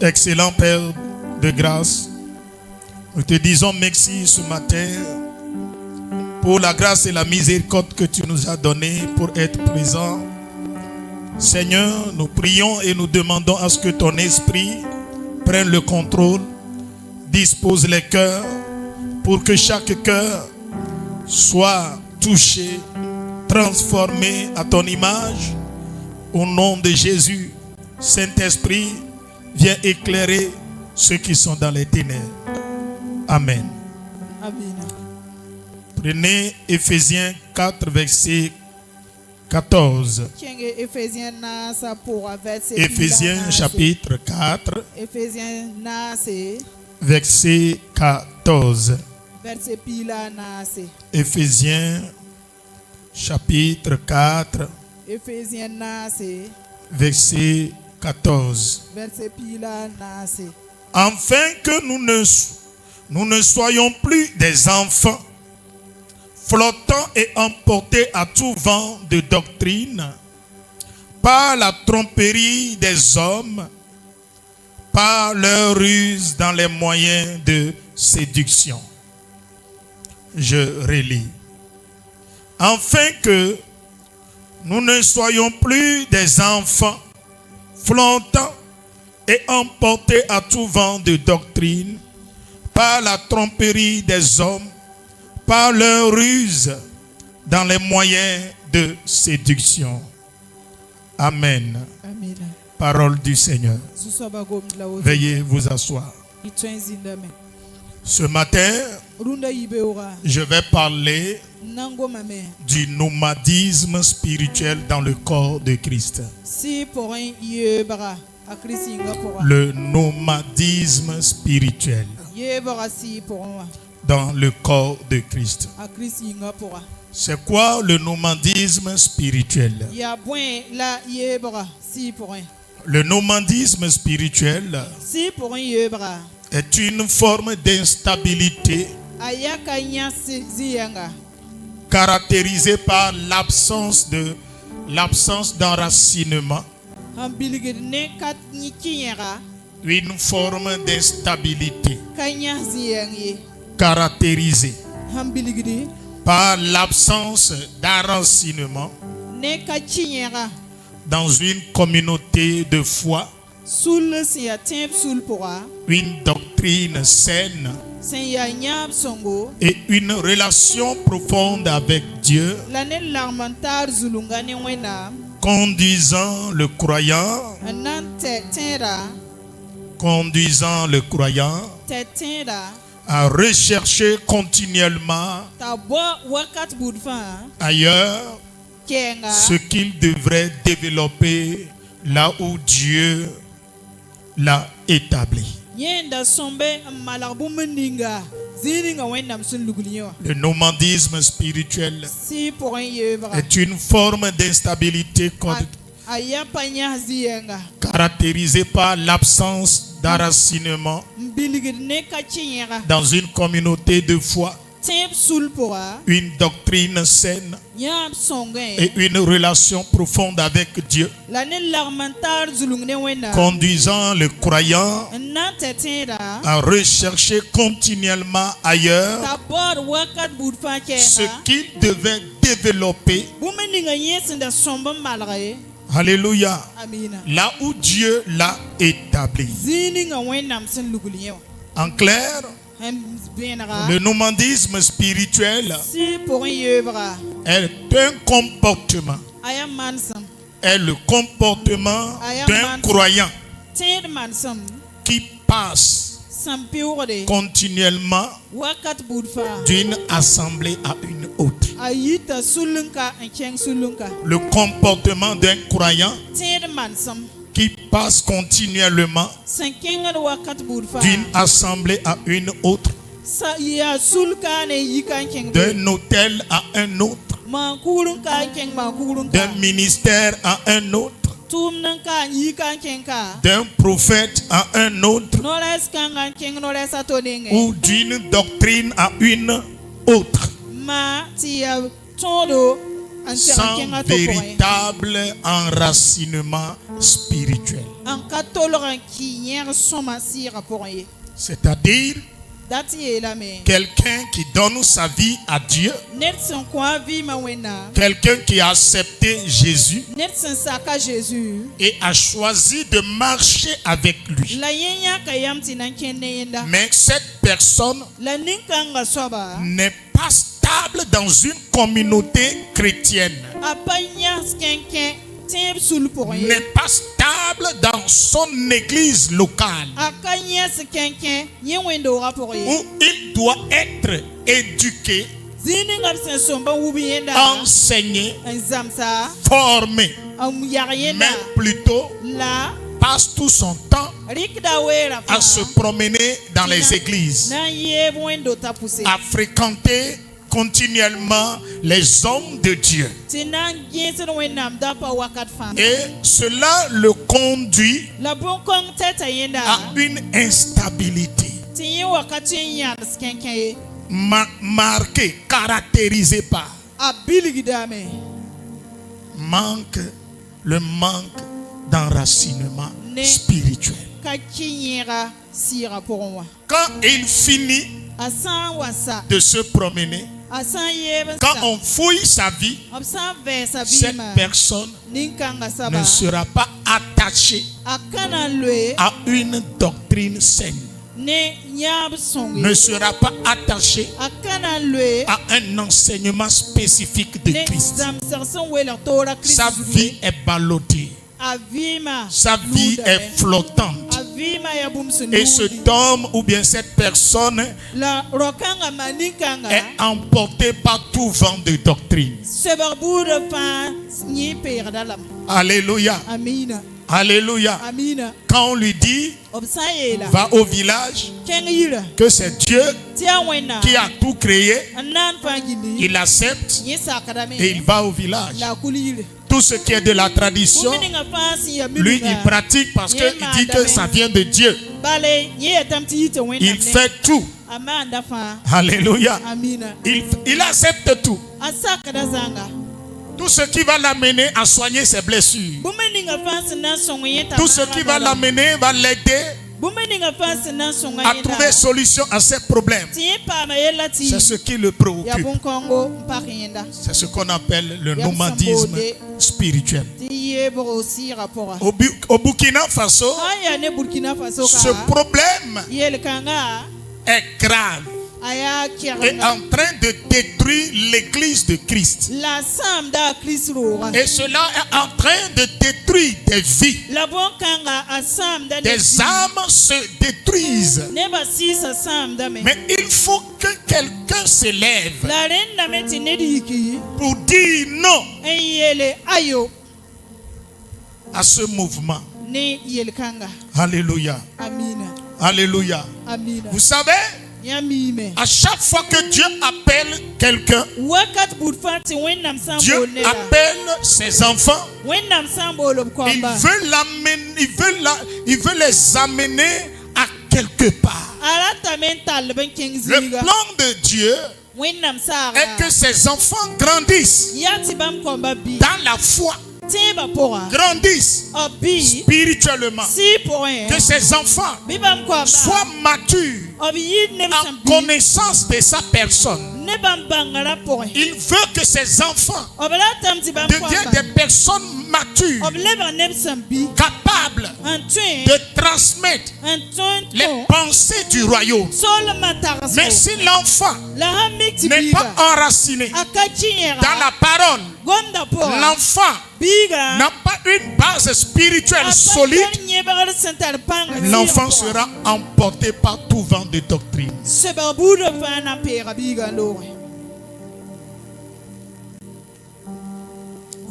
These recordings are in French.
Excellent Père de grâce, nous te disons merci ce matin pour la grâce et la miséricorde que tu nous as donnée pour être présent. Seigneur, nous prions et nous demandons à ce que ton esprit prenne le contrôle, dispose les cœurs pour que chaque cœur soit touché, transformé à ton image. Au nom de Jésus, Saint-Esprit, viens éclairer ceux qui sont dans les ténèbres. Amen. Amen. Prenez Éphésiens 4, verset 14. Éphésiens chapitre 4, verset 14. Éphésiens chapitre 4, verset 14. Afin que nous ne soyons plus des enfants flottants et emportés à tout vent de doctrine par la tromperie des hommes, par leur ruse dans les moyens de séduction. Je relis. Afin que nous ne soyons plus des enfants flottants et emportés à tout vent de doctrine par la tromperie des hommes, par leur ruse dans les moyens de séduction. Amen. Amen. Parole du Seigneur. Veuillez vous asseoir. Ce matin, je vais parler du nomadisme spirituel dans le corps de Christ. Le nomadisme spirituel dans le corps de Christ. C'est quoi le nomadisme spirituel? Le nomadisme spirituel est une forme d'instabilité caractérisée par l'absence d'enracinement. Une forme d'instabilité caractérisée par l'absence d'enracinement dans une communauté de foi, une doctrine saine et une relation profonde avec Dieu, conduisant le croyant à rechercher continuellement ailleurs ce qu'il devrait développer là où Dieu l'a établi. Le nomadisme spirituel est une forme d'instabilité caractérisée par l'absence d'enracinement dans une communauté de foi, une doctrine saine et une relation profonde avec Dieu, conduisant le croyant à rechercher continuellement ailleurs ce qu'il devait développer. Alléluia. Là où Dieu l'a établi. En clair, le nomadisme spirituel est un comportement. Est le comportement d'un croyant qui passe continuellement d'une assemblée à une autre. Le comportement d'un croyant qui passe continuellement d'une assemblée à une autre, d'un hôtel à un autre, d'un ministère à un autre, d'un prophète à un autre, ou d'une doctrine à une autre, sans véritable enracinement spirituel. C'est-à-dire quelqu'un qui donne sa vie à Dieu, quelqu'un qui a accepté Jésus et a choisi de marcher avec lui. Mais cette personne n'est pas stable dans une communauté chrétienne, n'est pas stable dans son église locale, où il doit être éduqué, enseigné, formé, mais plutôt passe tout son temps à se promener dans les églises, à fréquenter continuellement les hommes de Dieu. Et cela le conduit à une instabilité marquée, caractérisée par le manque d'enracinement spirituel. Quand il finit de se promener, quand on fouille sa vie, cette personne ne sera pas attachée à une doctrine saine, ne sera pas attachée à un enseignement spécifique de Christ. Sa vie est ballottée, sa vie est flottante. Et cet homme ou bien cette personne est emporté par tout vent de doctrine. Alléluia. Alléluia. Quand on lui dit va au village, que c'est Dieu qui a tout créé, il accepte et il va au village. Tout ce qui est de la tradition, lui il pratique parce qu'il dit que ça vient de Dieu. Il fait tout. Alléluia. Il accepte tout. Tout ce qui va l'amener à soigner ses blessures, tout ce qui va l'amener va l'aider à trouver solution à ses problèmes. C'est ce qui le préoccupe. C'est ce qu'on appelle le nomadisme spirituel. Au Burkina Faso, ce problème est grave est en train de détruire l'église de Christ. Et cela est en train de détruire des vies. Des âmes se détruisent. Mais il faut que quelqu'un s'élève pour dire non à ce mouvement. Alléluia. Alléluia. Vous savez, à chaque fois que Dieu appelle quelqu'un, Dieu appelle ses enfants. Il veut les amener à quelque part. Le plan de Dieu est que ses enfants grandissent dans la foi, grandissent spirituellement, que ses enfants soient matures en connaissance de sa personne. Il veut que ses enfants deviennent des personnes matures, capables de transmettre les pensées du royaume. Mais si l'enfant n'est pas enraciné dans la parole, l'enfant n'a pas une base spirituelle solide, l'enfant sera emporté par tout vent de doctrine.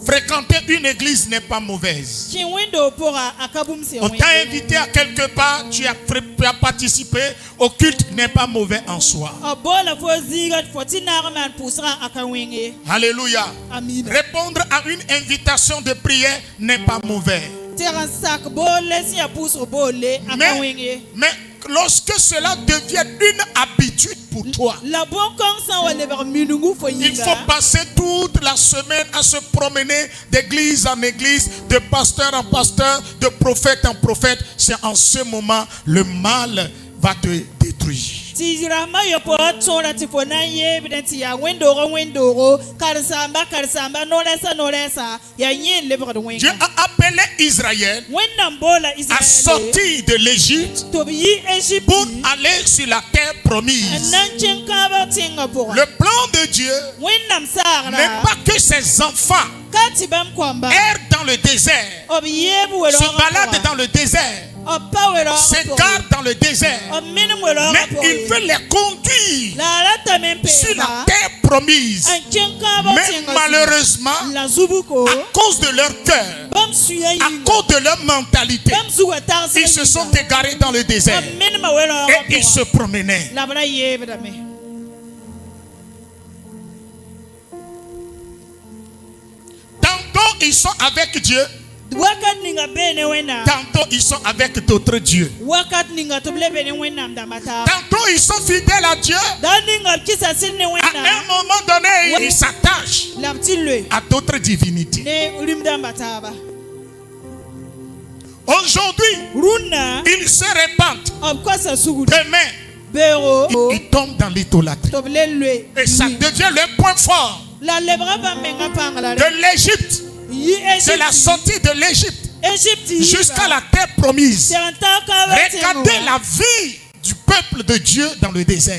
Fréquenter une église n'est pas mauvaise. On t'a invité à quelque part, tu as participé au culte, n'est pas mauvais en soi. Alléluia. Répondre à une invitation de prière n'est pas mauvais. Mais lorsque cela devient une habitude pour toi, il faut passer toute la semaine à se promener d'église en église, de pasteur en pasteur, de prophète en prophète. C'est en ce moment le mal va te détruire. Dieu a appelé Israël à sortir de l'Égypte pour aller sur la terre promise. Le plan de Dieu n'est pas que ses enfants errent dans le désert, se baladent dans le désert, s'égarent dans le désert, mais il veut les conduire sur la terre promise. Mais malheureusement, à cause de leur cœur, à cause de leur mentalité, ils se sont égarés dans le désert et ils se promenaient. Tantôt ils sont avec Dieu, tantôt ils sont avec d'autres dieux. Tantôt ils sont fidèles à Dieu. À un moment donné, ils s'attachent à d'autres divinités. Aujourd'hui, ils se répandent. Demain, ils tombent dans l'idolâtrie. Et ça devient le point fort de l'Égypte. C'est la sortie de l'Égypte jusqu'à la terre promise. Regardez la vie du peuple de Dieu dans le désert.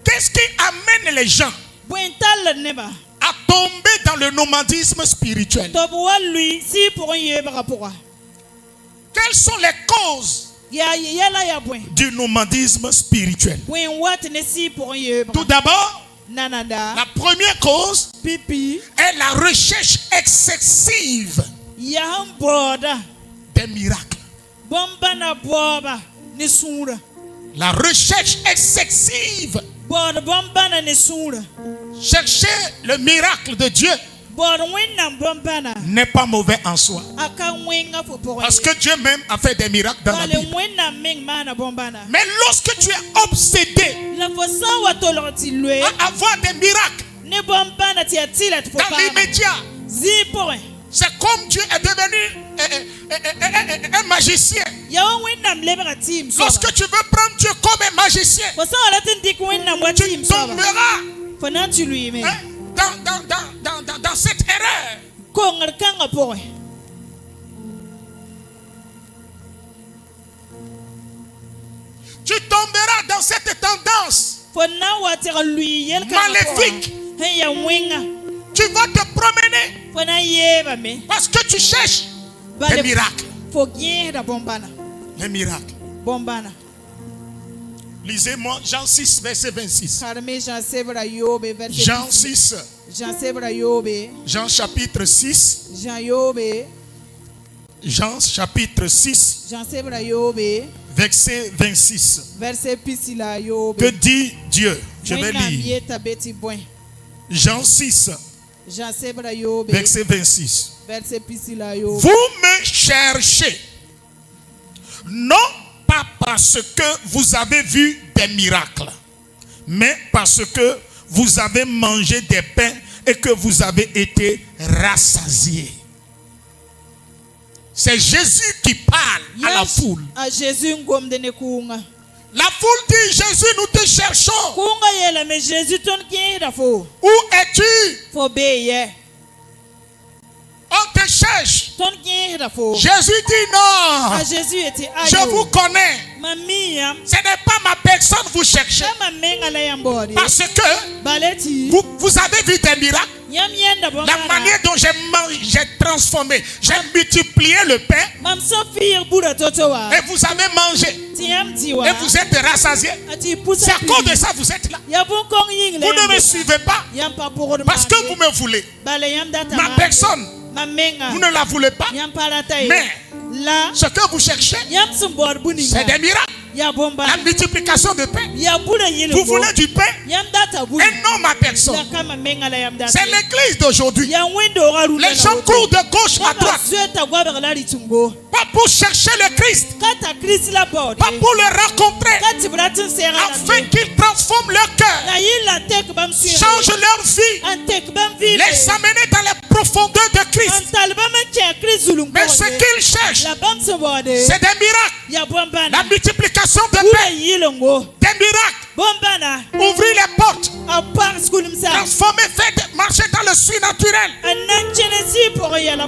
Qu'est-ce qui amène les gens à tomber dans le nomadisme spirituel? Quelles sont les causes du nomadisme spirituel? Tout d'abord, la première cause est la recherche excessive des miracles. La recherche excessive. Chercher le miracle de Dieu n'est pas mauvais en soi. Parce que Dieu même a fait des miracles dans la Bible. Mais lorsque tu es obsédé à avoir des miracles dans l'immédiat, c'est comme Dieu est devenu un magicien. Lorsque tu veux prendre Dieu comme un magicien, tu tomberas dans cette erreur. Tu tomberas dans cette tendance maléfique. Tu vas te promener parce que tu cherches les miracles. Les miracles. Lisez-moi Jean 6, verset 26. Jean 6. Jean chapitre 6. Jean chapitre 6. Verset 26. Que dit Dieu? Je vais lire. Jean 6. Verset 26. Vous me cherchez, non pas parce que vous avez vu des miracles, mais parce que vous avez mangé des pains et que vous avez été rassasiés. C'est Jésus qui parle à la foule. La foule dit: Jésus, nous te cherchons. Où es-tu? On te cherche. Jésus dit: non. Je vous connais. Ce n'est pas ma personne que vous cherchez. Parce que vous avez vu des miracles. La manière dont j'ai transformé, j'ai multiplié le pain. Et vous avez mangé. Et vous êtes rassasiés. C'est à cause de ça que vous êtes là. Vous ne me suivez pas parce que vous me voulez. Ma personne, vous ne la voulez pas. Mais ce que vous cherchez, c'est des miracles. La multiplication de pain. Vous voulez du pain et non ma personne. C'est l'église d'aujourd'hui. Les gens courent de gauche à droite Pas pour chercher le Christ. Pas pour le rencontrer. Afin qu'il transforme leur cœur. Change leur vie. Les amener dans les profondeurs de Christ. Mais ce qu'ils cherchent, c'est des miracles. La multiplication de paix. Des miracles. Ouvrir les portes. Transformer, faire marcher dans le surnaturel.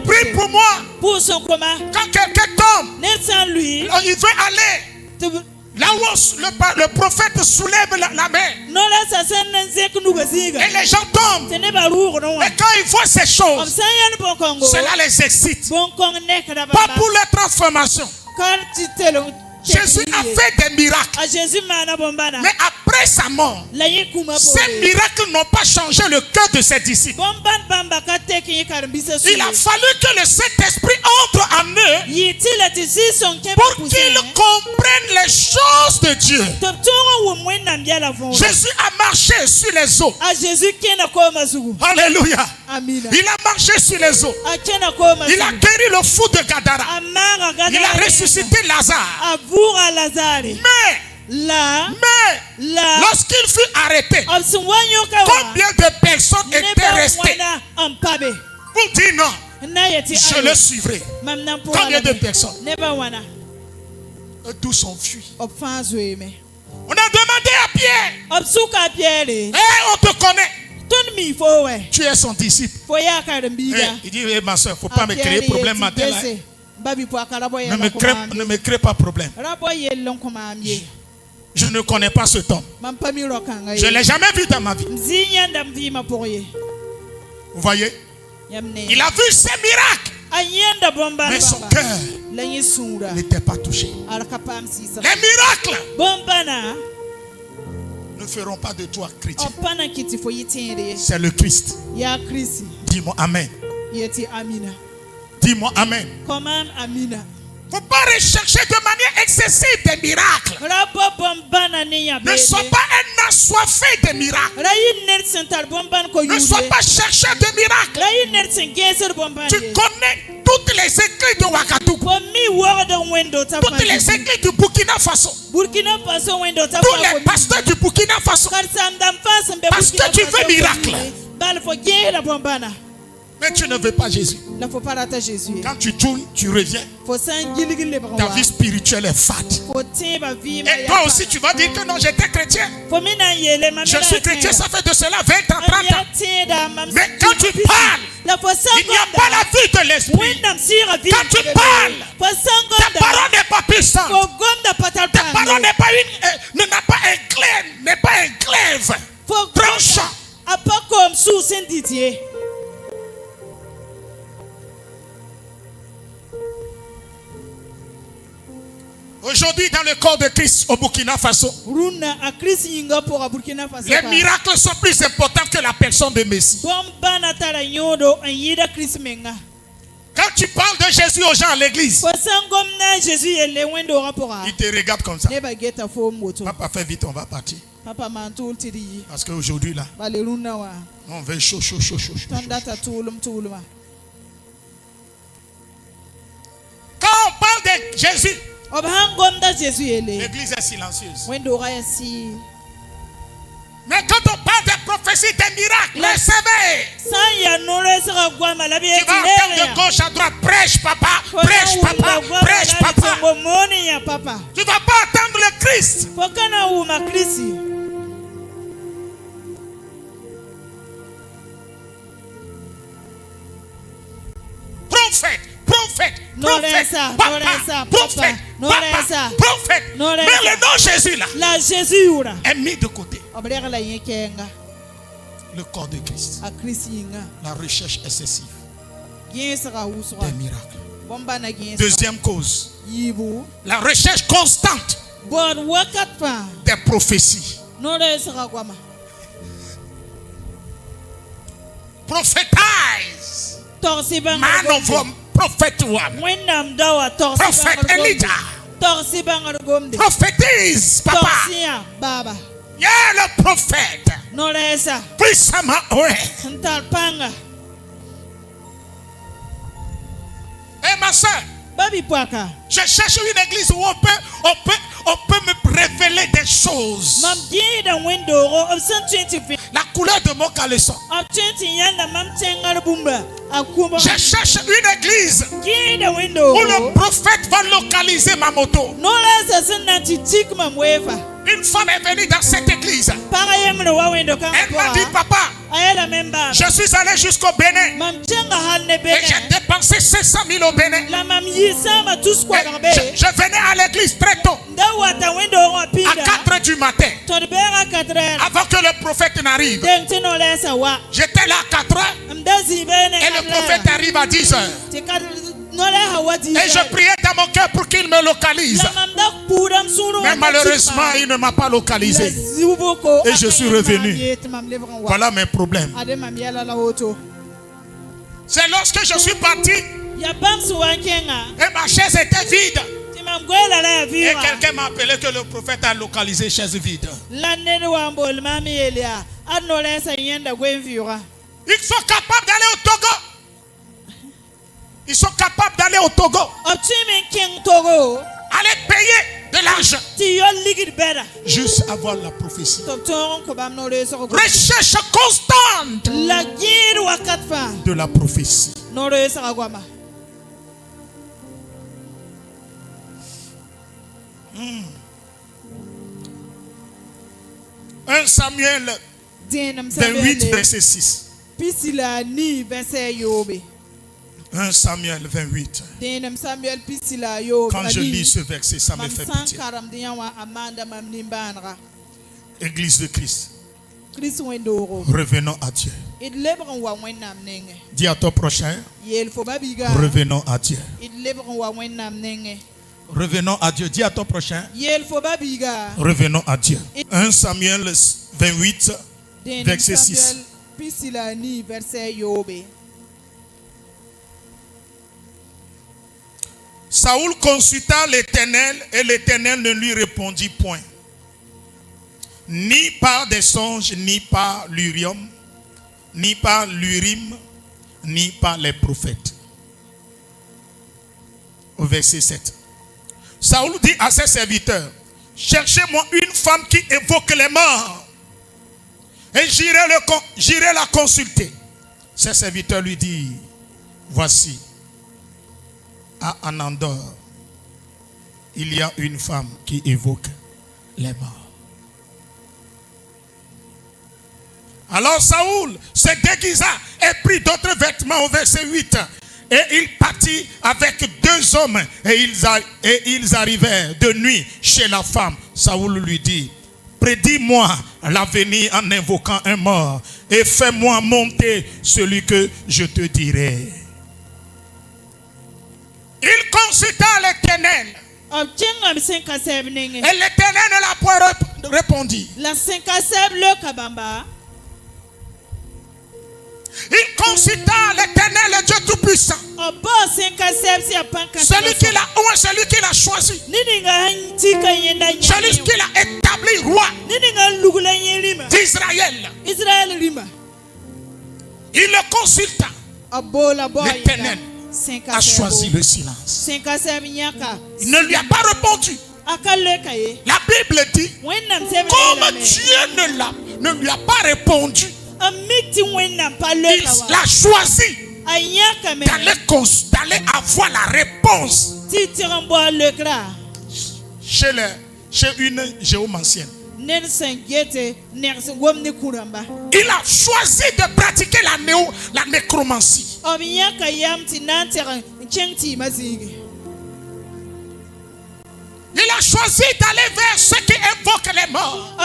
Prie pour moi. Quand quelqu'un tombe, il veut aller là où le prophète soulève la main. Et les gens tombent. Et quand ils voient ces choses, cela les excite. Pas pour la transformation. Jésus a fait des miracles. Mais après sa mort, ces miracles n'ont pas changé le cœur de ses disciples. Il a fallu que le Saint-Esprit entre en eux pour qu'ils comprennent les choses de Dieu. Jésus a marché sur les eaux. Alléluia. Il a marché sur les eaux. Il a guéri le fou de Gadara. Il a ressuscité Lazare. Mais lorsqu'il fut arrêté, combien de personnes étaient restées pour dire non, je le suivrai? Combien de personnes? Tous sont fuis. On a demandé à Pierre, on te connaît. Tu es son disciple. Il dit, ma soeur, il ne faut pas me créer problème matin là. Ne me crée pas problème. Je ne connais pas cet homme. Je ne l'ai jamais vu dans ma vie. Vous voyez? Il a vu ces miracles. Mais son cœur n'était pas touché. Les miracles ne feront pas de toi chrétien. C'est le Christ. Dis-moi Amen. Dis-moi Amen. Il ne faut pas rechercher de manière excessive des miracles. Ne sois pas un assoiffé des miracles. Ne sois pas chercheur de miracles. Tu connais toutes les églises de Ouagadougou. Toutes les églises du Burkina Faso. Tous les pasteurs du Burkina Faso. Parce que tu veux miracle. Mais tu ne veux pas Jésus. Quand tu tournes, tu reviens. Ta vie spirituelle est fade. Et toi aussi, tu vas dire que non, j'étais chrétien. Je suis chrétien, ça fait de cela 20 ans, 30 ans. Mais quand tu parles, il n'y a pas la vie de l'esprit. Quand tu parles, ta parole n'est pas puissante. Ta parole n'est pas n'est pas un glaive tranchant. Aujourd'hui, dans le corps de Christ au Burkina Faso, les miracles sont plus importants que la personne de Messie. Quand tu parles de Jésus aux gens à l'église, ils te regardent comme ça. Papa, fais vite, on va partir. Parce qu'aujourd'hui, là, on veut chaud. Quand on parle de Jésus, l'église est silencieuse. Mais quand on parle de prophétie, des miracles, les sévères, tu vas entendre de gauche à droite, prêche papa, prêche papa, prêche papa. Tu ne vas pas attendre le Christ. Prophète. Mais le nom Jésus là est mis de côté. Le corps de Christ. La recherche excessive des miracles. Deuxième cause, la recherche constante des prophéties. Prophète man of prophet one. Prophet Elijah. Prophétise, papa. Yeah, le prophète. Puissamment, ouais. Et ma soeur, Je cherche une église où on peut me révéler des choses. La couleur de mon caleçon. Je cherche une église où le prophète va localiser ma moto. Une femme est venue dans cette église. Elle m'a dit, papa, je suis allé jusqu'au Bénin et j'ai dépensé 500 000 au Bénin. Je venais à l'église très tôt, à 4 h du matin, avant que le prophète n'arrive. J'étais là à 4 h et le prophète arrive à 10 h. Et je priais dans mon cœur pour qu'il me localise. Mais malheureusement, il ne m'a pas localisé. Et je suis revenu. Voilà mes problèmes. C'est lorsque je suis parti et ma chaise était vide. Et quelqu'un m'a appelé que le prophète a localisé chaise vide. Ils sont capables d'aller au Togo. Ils sont capables d'aller au Togo. Aller payer de l'argent. Juste avoir la prophétie. Recherche constante de la prophétie. 1 Samuel 28, verset 6. 1 Samuel 28. Quand je lis ce verset, ça me fait pitié. Église de Christ, revenons à Dieu. Dis à ton prochain, revenons à Dieu. Revenons à Dieu. Dis à ton prochain, revenons à Dieu. 1 Samuel 28, verset 6. Saoul consulta l'Éternel et l'Éternel ne lui répondit point. Ni par des songes, ni par l'Urium, ni par l'Urim, ni par les prophètes. Au verset 7. Saoul dit à ses serviteurs, cherchez-moi une femme qui évoque les morts et j'irai la consulter. Ses serviteurs lui disent, voici, à Anandor, il y a une femme qui évoque les morts. Alors Saoul se déguisa et prit d'autres vêtements au verset 8. Et il partit avec 2 hommes et ils arrivèrent de nuit chez la femme. Saoul lui dit, prédis-moi l'avenir en invoquant un mort et fais-moi monter celui que je te dirai. Il consulta l'Éternel. Et l'Éternel ne l'a point répondu. Il consulta l'Éternel, le Dieu Tout-Puissant. Celui qu'il a choisi. Celui qu'il a établi roi d'Israël. Il le consulta. L'Éternel a choisi le silence. Il ne lui a pas répondu. La Bible dit, comme Dieu ne lui a pas répondu, il l'a choisi d'aller avoir la réponse chez une géomancienne. Il a choisi de pratiquer la nécromancie. Il a choisi d'aller vers ceux qui évoquent les morts.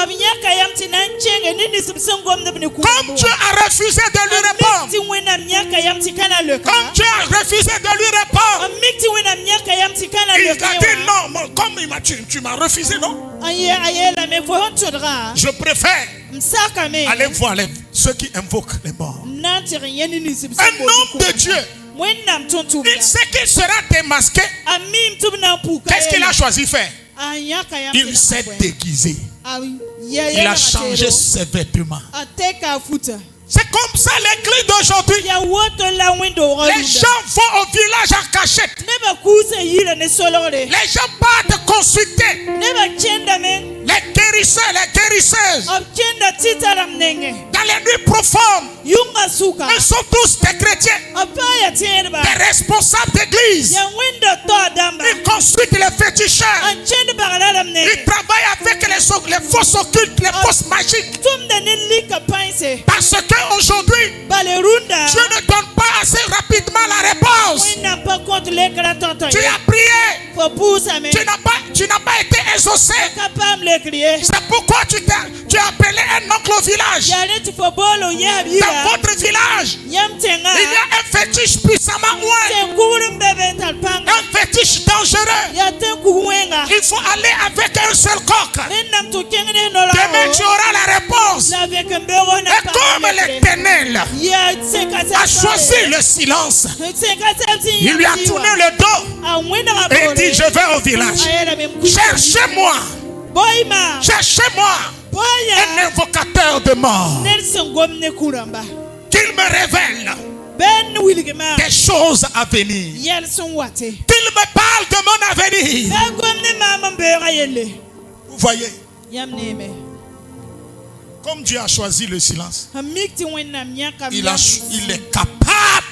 Comme Dieu a refusé de lui répondre. Comme Dieu a refusé de lui répondre. Il a dit non, comme tu m'as refusé, non? Je préfère aller voir ceux qui invoquent les morts. Un homme de Dieu, il sait qu'il sera démasqué. Qu'est-ce qu'il a choisi de faire? Il s'est déguisé. Il a changé ses vêtements. C'est comme ça l'église d'aujourd'hui. Les gens vont au village en cachette. Les gens partent consulter les guérisseurs, les guérisseuses. Dans les nuits profondes, ils sont tous des chrétiens, des responsables d'église. Ils consultent les féticheurs. Ils travaillent avec les fausses occultes, les fausses magiques. Parce qu'aujourd'hui, Dieu ne donne pas assez rapidement la réponse. Tu as prié, tu n'as pas été exaucé. C'est pourquoi tu as appelé un oncle au village. Dans votre village, il y a un fétiche puissamment ouin, un fétiche dangereux. Il faut aller avec un seul coq. Demain tu auras la réponse. Et comme l'Éternel a choisi le silence, il lui a tourné le dos et dit: je vais au village. Cherchez-moi. Cherchez-moi un invocateur de mort, qu'il me révèle des choses à venir, qu'il me parle de mon avenir. Vous voyez, comme Dieu a choisi le silence, il est capable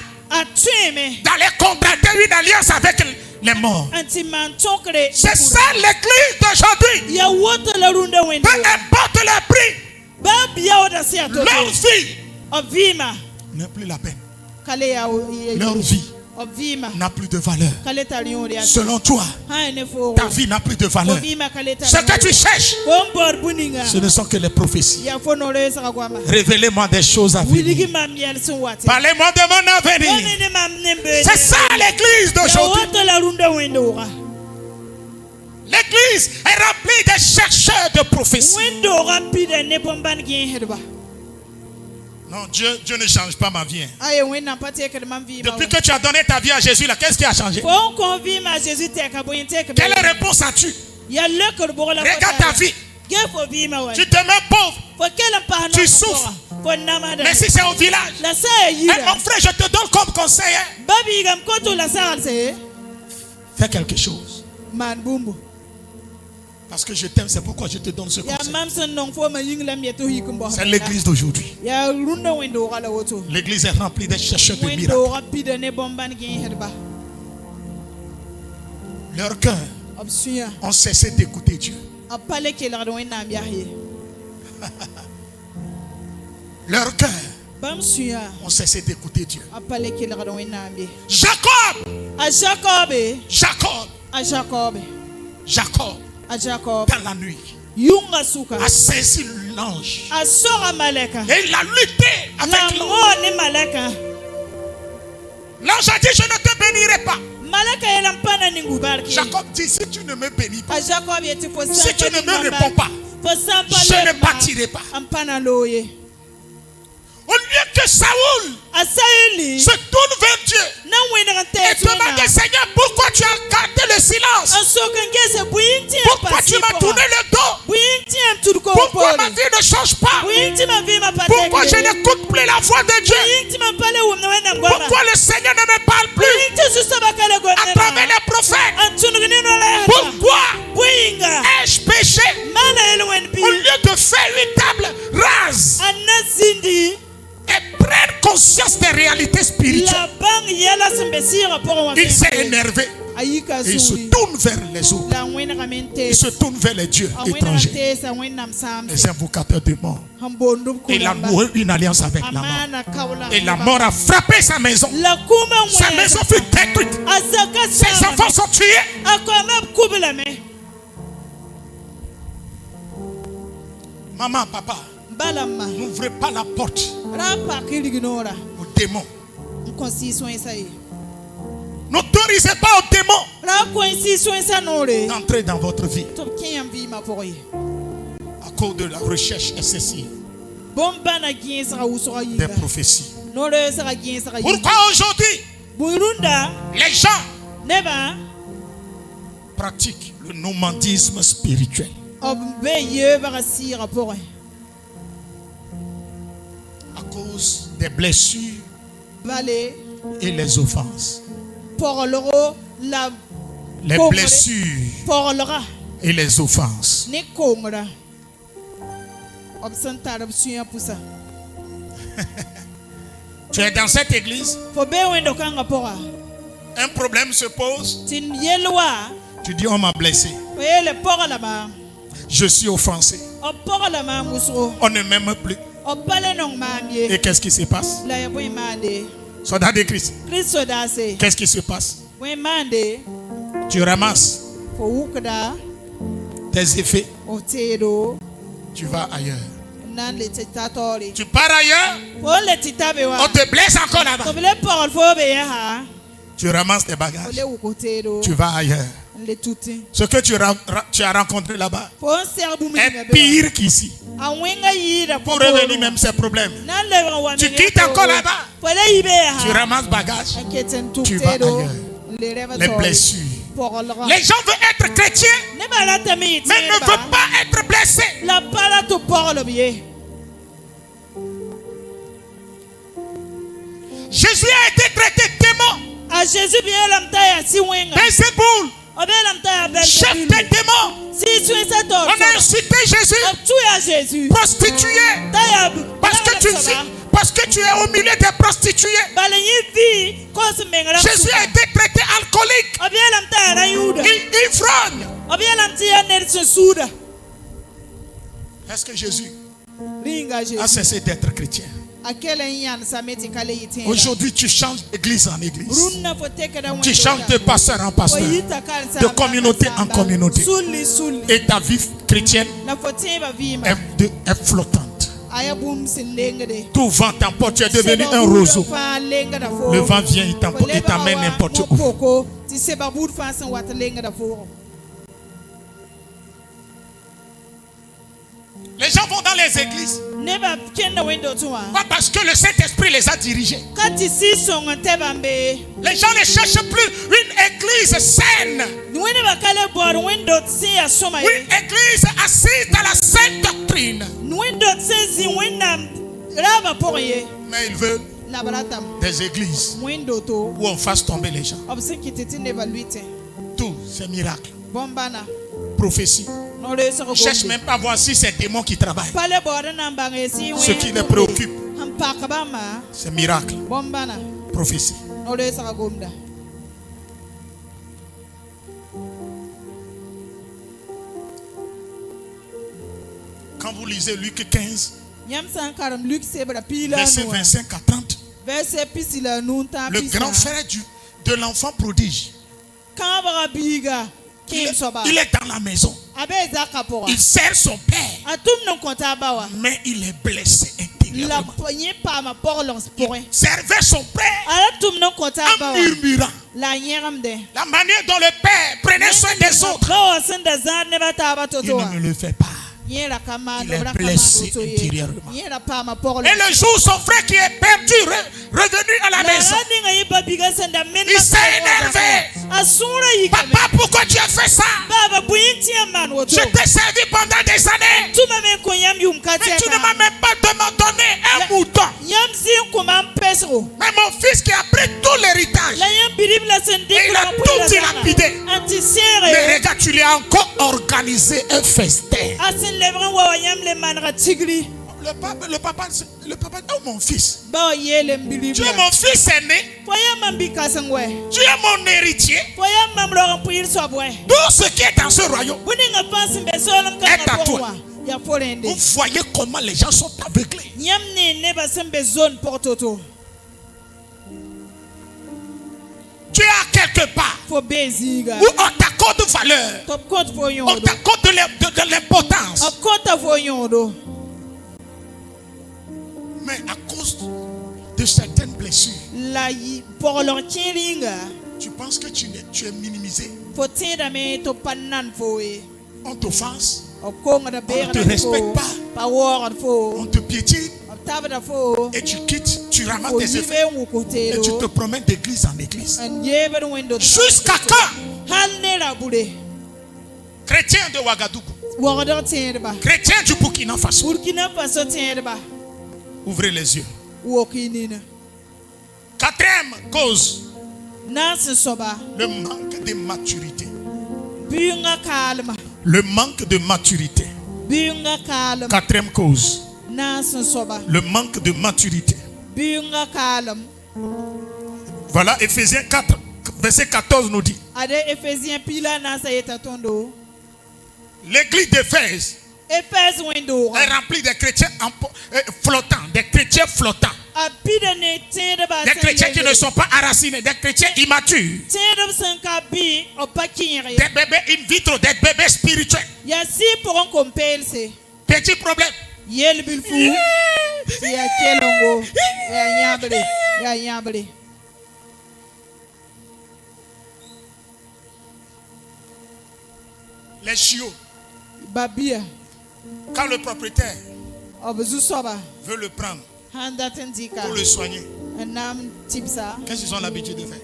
d'aller contracter une alliance avec les morts. C'est ça l'église d'aujourd'hui. Peu importe le prix, leur vie n'a plus la peine. Leur vie n'a plus de valeur. Selon toi, ta vie n'a plus de valeur. Ce que tu cherches, ce ne sont que les prophéties. Révélez-moi des choses à venir. Parlez-moi de mon avenir. C'est ça l'église d'aujourd'hui. L'église est remplie de chercheurs de prophéties. Non, Dieu ne change pas ma vie. Depuis que tu as donné ta vie à Jésus, qu'est-ce qui a changé? Quelle réponse as-tu? Regarde ta vie. Tu te mets pauvre. Tu souffres. Mais si c'est au village, mon frère, je te donne comme conseil. Fais quelque chose. Parce que je t'aime, c'est pourquoi je te donne ce conseil. C'est l'église d'aujourd'hui. L'église est remplie de chercheurs de miracles. Leur cœur ont cessé d'écouter Dieu. Leur cœur ont cessé d'écouter Dieu. Jacob, dans la nuit, a saisi l'ange et il a lutté avec l'ange. L'ange a dit: je ne te bénirai pas. Jacob dit: si tu ne me bénis pas, si tu ne me réponds pas, je ne bâtirai pas. Au lieu que Saoul se tourne vers Dieu et demande: Seigneur, pourquoi tu as gardé le silence? Pourquoi tu m'as tourné le dos? Pourquoi ma vie ne change pas? Pourquoi je n'écoute plus la voix de Dieu? Pourquoi le Seigneur ne me parle plus à travers les prophètes? Pourquoi ai-je péché? Au lieu de faire une table rase et prendre conscience des réalités spirituelles, il s'est énervé et il se tourne vers les autres. Il se tourne vers les dieux étrangers, les invocateurs de mort. Et il a noué une alliance avec la mort. Et la mort a frappé sa maison. Sa maison fut détruite. Ses enfants sont tués. Maman, papa, n'ouvrez pas la porte aux démons. N'autorisez pas aux démons d'entrer dans votre vie à cause de la recherche excessive des prophéties. Pourquoi aujourd'hui les gens pratiquent le nomadisme spirituel? À cause des blessures Vale. et les offenses. Porloro la. Les blessures Porlera. et les offenses. Ne kongra. Obsentara obsuya pusa. Tu es dans cette église, Faut bien wendo kanga pora. un problème se pose, Tin yelwa. tu dis on m'a blessé, Oyele pora la ba. je suis offensé, O pora la ma musro. on ne m'aime plus. O pale non mamie. Et qu'est-ce qui se passe? La ya boy mande. Soldat de Christ, Christo da se. qu'est-ce qui se passe? Boy mande. Tu ramasses Fo wukda. tes effets, O tedo. tu vas ailleurs. Nan le titatori. Tu pars ailleurs, Fo le titabe wa. on te blesse encore là-bas. Ko bile porol fo be ya ha. Tu ramasses tes Fo bagages, le wukotedo. tu vas ailleurs. Le tuti. Ce que tu as rencontré là-bas Fo serbu mi est pire qu'ici. A wenga yira Pour revenir même ces problèmes, Nan le wa. tu quittes encore là-bas. Fo le ibe ha. Tu ramasses bagages, Keten tu vas tutedo. ailleurs. Le reva Les blessures. Porolra. Les gens veulent être chrétiens, Ne ba la tami mais ne veulent pas être blessés. La pala to porolo biye. Jésus a été traité de démon, A Jésus bien l'amtaya si wenga. Belzéboul, Obe l'amtaya chef bel. des démons. Si tu es ça On a incité Jésus, tu es Jésus. prostitué, Taya parce que tu es au milieu des prostituées. Balenyi vi cause mengala. Jésus a été traité alcoolique, Obe l'amtaya na yuda. ivrogne. Obe l'amtaya nelson suda. Est-ce que Jésus Ringa a Jésus. cessé d'être chrétien? Akele yan sameti kale yitenda. Aujourd'hui, tu changes d'église en église. Runna poteka da Tu changes de pasteur en pasteur, de communauté en communauté. Sulli sulli. Et ta vie chrétienne Na fotemba vima. est flottante. Aya bum silenge de. Tout vent t'emporte, tu es devenu un roseau. Le vent vient, il t'amène n'importe où. Les gens vont dans les églises, pas parce que le Saint-Esprit les a dirigés. Les gens ne cherchent plus une église saine, une église assise dans la sainte doctrine. Mais ils veulent des églises où on fasse tomber les gens. Tout, c'est miracle. Prophétie. Ils ne cherchent même pas à voir si c'est démons qui travaillent. Ce qui les préoccupe, c'est miracle. Prophétie. Quand vous lisez Luc 15, verset 25 à 30, le grand frère de l'enfant prodige, il est dans la maison. Il sert son père, mais il est blessé intérieurement. Il servait son père en murmurant. La manière dont le père prenait soin des autres, il ne me le fait pas. Il est blessé intérieurement. Et le jour où son frère qui est perdu revenu à la maison, il s'est énervé. Papa, pourquoi tu as fait ça? Je t'ai servi pendant des années, mais tu ne m'as même pas donné un mouton. Mais mon fils qui a pris tout l'héritage, il a tout dilapidé. Mais regarde, tu lui as encore organisé un festin. Le papa dit, oh mon fils, tu es mon fils aîné, tu es mon héritier, tout ce qui est dans ce royaume est à toi. Vous voyez comment les gens sont aveuglés. Tu es à quelque part où on t'accorde valeur, on t'accorde de l'importance. Mais à cause de certaines blessures, tu penses que tu es minimisé. On t'offense, on ne te respecte pas, on te piétine. Et tu quittes, tu ramasses tes effets et tu te promènes d'église en église. Jusqu'à quand? Chrétien de Ouagadougou, chrétien du Burkina Faso, ouvrez les yeux. wokinina. Quatrième cause, Nansen soba. le manque de maturité. Bunga kalma. Le manque de maturité. Bunga kalma. Quatrième cause, Nansen soba. le manque de maturité. Bunga kalma. Voilà, Éphésiens 4, verset 14 nous dit. Ade Ephésiens pila nansa yetatondo. L'église d'Éphèse Éphèse window. est remplie de chrétiens flottants, des chrétiens flottants. Des chrétiens qui ne sont pas enracinés, des chrétiens immatures. Des bébés in vitro, des bébés spirituels. Petit problème. Les chiots. Quand le propriétaire veut le prendre pour le soigner, qu'est-ce qu'ils ont l'habitude de faire?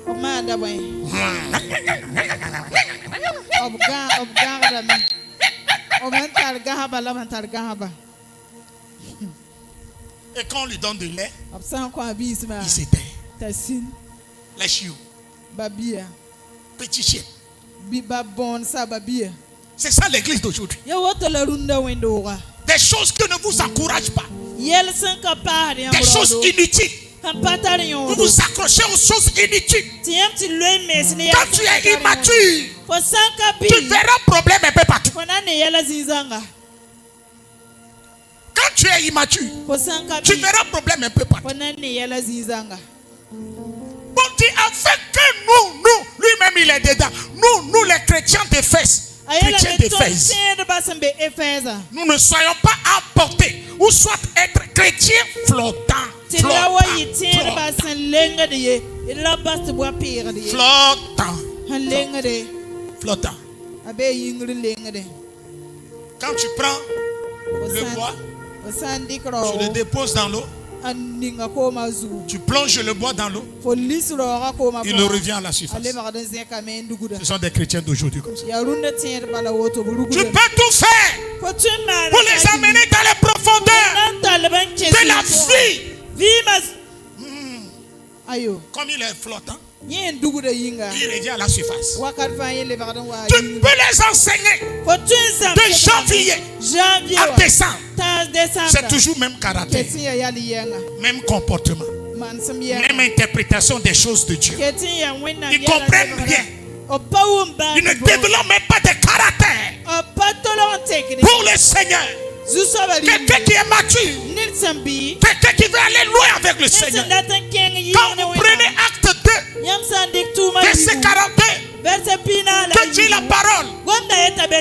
Et quand on lui donne de lait, il s'éteint. Les chiots. Petits chiens. C'est ça l'église d'aujourd'hui. Des choses qui ne vous encouragent pas. Des choses inutiles. Vous vous accrochez aux choses inutiles. Quand tu es immature, tu verras problème un peu partout. Quand tu es immature, tu verras problème un peu partout. Bon Dieu a fait que nous, lui-même il est dedans. Nous les chrétiens d'Éphèse. Nous ne soyons pas emportés ou soit être chrétiens flottants. Flottant. Quand tu prends le bois, tu le déposes dans l'eau. Tu plonges le bois dans l'eau, il revient à la surface. Ce sont des chrétiens d'aujourd'hui comme ça. Tu peux tout faire pour les amener dans les profondeurs de la vie. Comme il est flottant, il revient à la surface. Tu peux les enseigner de janvier à décembre. C'est toujours même caractère, même comportement, même interprétation des choses de Dieu. Ils comprennent rien. Ils ne développent même pas de caractère pour le Seigneur. Quelqu'un qui est mature, quelqu'un qui veut aller loin avec le Seigneur. Quand vous prenez acte 2, verset 42, que dit la parole,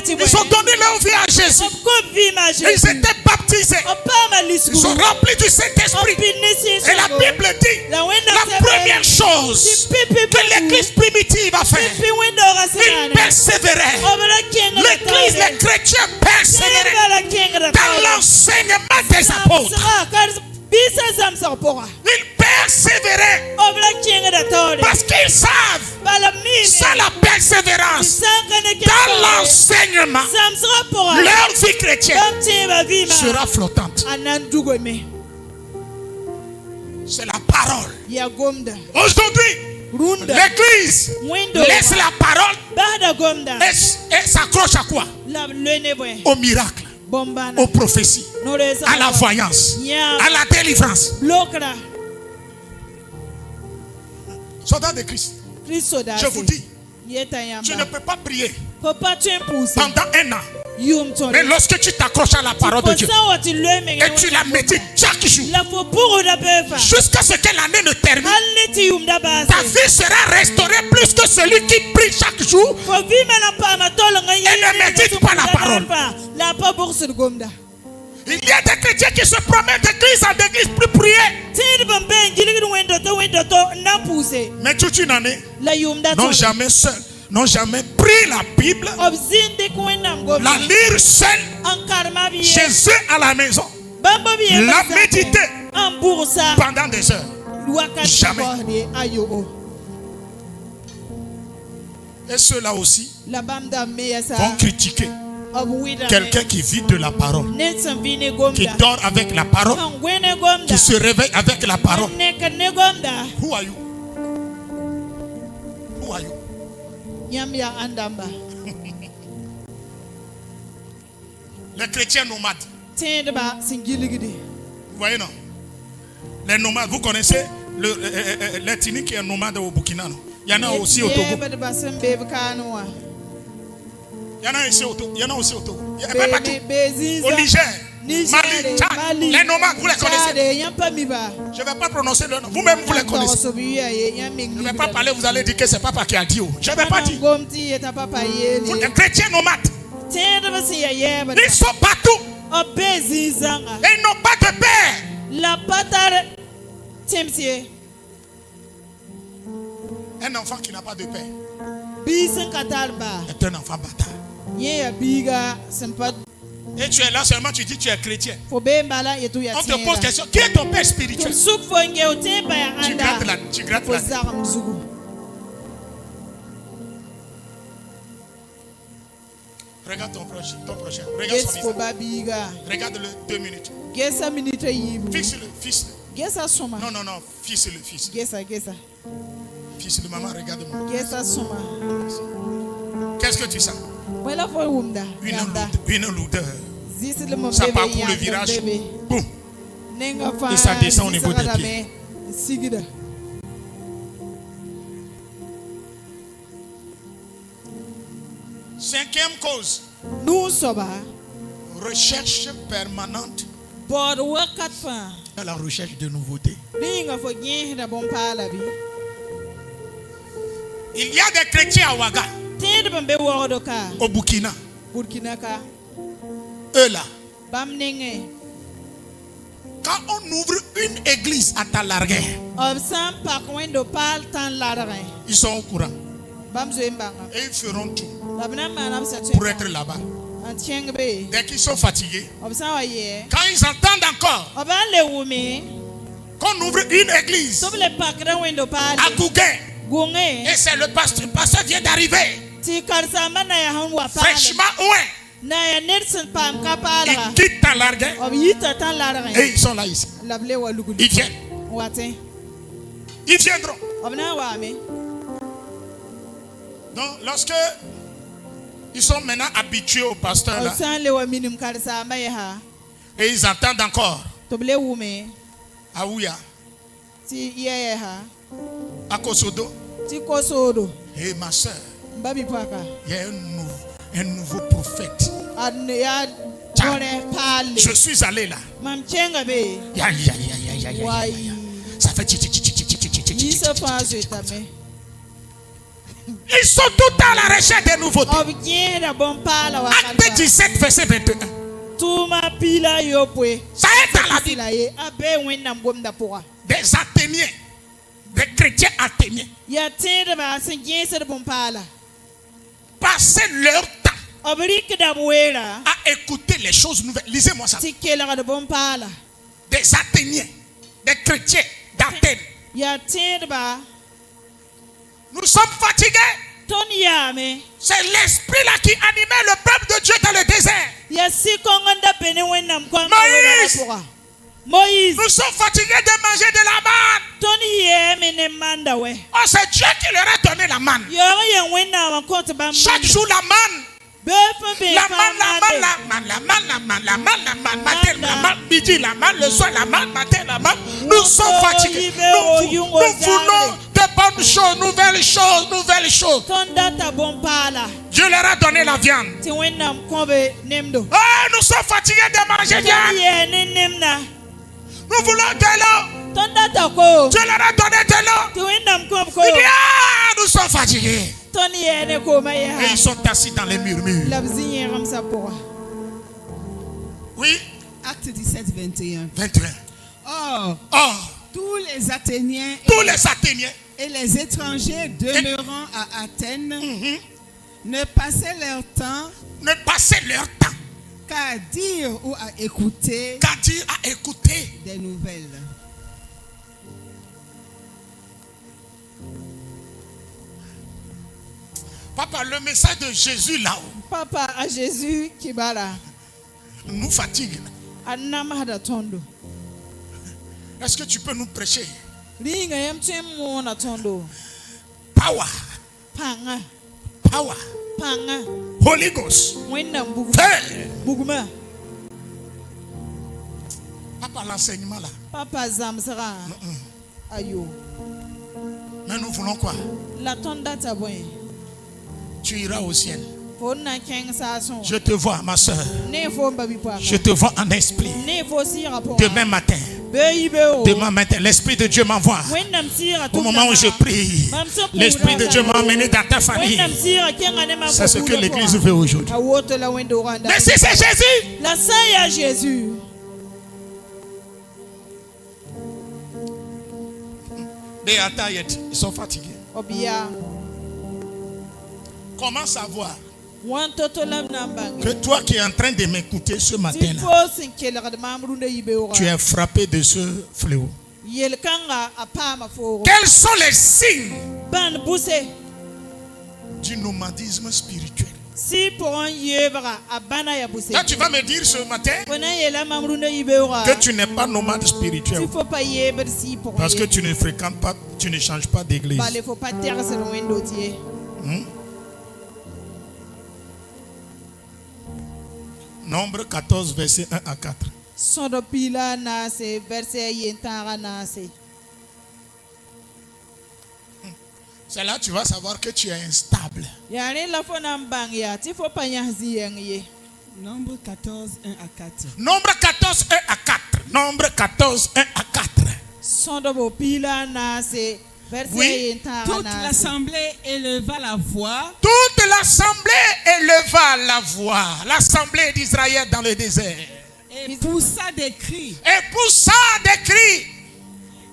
ils ont donné leur vie à Jésus. Ils étaient baptisés. Ils sont remplis du Saint-Esprit. Et la Bible dit, la première chose que l'église primitive a fait, ils persévéraient. L'église, les chrétiens persévéraient dans l'enseignement des apôtres. Ils persévéraient parce qu'ils savent, sans la persévérance dans l'enseignement, leur vie chrétienne sera flottante. C'est la parole. Aujourd'hui, l'église laisse la parole et s'accroche à quoi? Au miracle, aux prophéties, à la voyance, à la délivrance. Soldats de Christ, je vous dis, tu ne peux pas prier pendant un an. Mais lorsque tu t'accroches à la parole de Dieu et tu la médites chaque jour jusqu'à ce que l'année ne termine, ta vie sera restaurée plus que celui qui prie chaque jour et ne médite pas la parole. Il y a des chrétiens qui se promènent d'église en église pour prier. Mais toute une année, non jamais seul, non jamais pris la Bible, la lire seul, chez eux à la maison, la méditer pendant des heures. Jamais. Et ceux-là aussi vont critiquer Quelqu'un qui vit de la parole, qui Qui dort avec la parole, qui se réveille avec la parole. Who are you? Who are you? Les chrétiens nomades. Vous voyez, non? Les nomades, vous connaissez l'ethnie qui est nomade au Burkina, non? Il y en a aussi au Togo. Il y en a aussi au Togo. Il y en a aussi au Togo. Il y a pas partout. Au Niger, Mali, Tchad. Les nomades, vous les connaissez. Je ne vais pas prononcer le nom. Vous-même, vous les connaissez. Je ne vais pas parler, vous allez dire que c'est papa qui a dit. Je ne vais pas dire. Vous, les chrétiens nomades, ils sont partout. Et ils n'ont pas de père. Un enfant qui n'a pas de père est un enfant bâtard. Et tu es là seulement, tu dis que tu es chrétien. On te pose question, qui est ton père spirituel? Tu grattes la. Regarde ton prochain. Regarde son visage. Regarde-le 2 minutes. Fixe-le. Non. Fixe-le. Fixe-le, maman, regarde-moi. Qu'est-ce que tu sens? Une lourdeur. Ça parcourt le virage. Boum. Et ça descend au niveau des pieds. Cinquième cause. Recherche permanente. À la recherche de nouveautés. Il y a des chrétiens à Ouaga, au Burkina. Eux là, quand on ouvre une église à Talargué, ils sont au courant. Et ils feront tout pour être là-bas. Dès qu'ils sont fatigués, quand ils entendent encore qu'on ouvre une église à Gouguin, et c'est le pasteur vient d'arriver fraîchement loin, ils quittent Talargué et ils sont là ici. Ils viendront. Donc lorsque ils sont maintenant habitués au pasteur là, et ils entendent encore à Ouya, à Kosodo. Et ma soeur, il y a un nouveau prophète. Je suis allé là. Ça fait ils sont tout le temps à la recherche des nouveautés. Acte 17, verset 21. Ça est dans la Bible. Des Athéniens, des chrétiens athéniens, passaient leur temps à écouter les choses nouvelles. Lisez-moi ça. Des Athéniens, des chrétiens d'Athènes. Nous sommes fatigués. C'est l'esprit là qui animait le peuple de Dieu dans le désert. Moïse. Nous sommes fatigués de manger de la manne. Oh, c'est Dieu qui leur a donné la manne. Chaque jour la manne. La manne, matin, la manne, midi, la manne, le soir, la manne, matin, la manne. Nous sommes fatigués. Nous voulons de bonnes choses, nouvelles choses. Dieu leur a donné la viande. Oh, nous sommes fatigués de manger viande. Nous voulons de l'eau. Dieu leur a donné de l'eau. Il dit, nous sommes fatigués. Et ils sont assis dans les murmures. Oui. Acte 17, 21. Or, tous les Athéniens et les étrangers demeurant à Athènes ne passaient leur temps qu'à dire ou à écouter des nouvelles. Papa, le message de Jésus là-haut Papa a Jésus qui bala. nous fatigue. Anama da tondo. Est-ce que tu peux nous prêcher? Linga yamche mona tondo. Power. Panga. Power. Panga. Holy Ghost. Wenda mbugu. Fais. Buguma. Papa, l'enseignement là. Papa zamsara. Ayo. Mais nous voulons quoi? La tonda taboy. Tu iras au ciel. Fonna keng sa son. Je te vois, ma soeur. Ne fo mbabi papa. Je te vois en esprit. Ne fo si rapport. Demain matin. Demain matin, l'Esprit de Dieu m'envoie. Au moment où je prie, l'Esprit de Dieu m'a emmené dans ta famille. C'est ce que l'Église veut aujourd'hui. Mais si c'est Jésus, la saille à Jésus. They are tired. Ils sont fatigués. Obia. Comment savoir que toi qui es en train de m'écouter ce matin, tu es frappé de ce fléau? Quels sont les signes du nomadisme spirituel? Là, tu vas me dire ce matin que tu n'es pas nomade spirituel parce que tu ne fréquentes pas, tu ne changes pas d'église. Nombre 14, verset 1 à 4. C'est là que tu vas savoir que tu es instable. Nombre 14, 1 à 4. Nombre 14, 1 à 4. Nombre 14, 1 à 4. Oui. Toute l'assemblée éleva la voix. Toute l'assemblée éleva la voix. L'assemblée d'Israël dans le désert. Et poussa des cris. Et poussa des cris.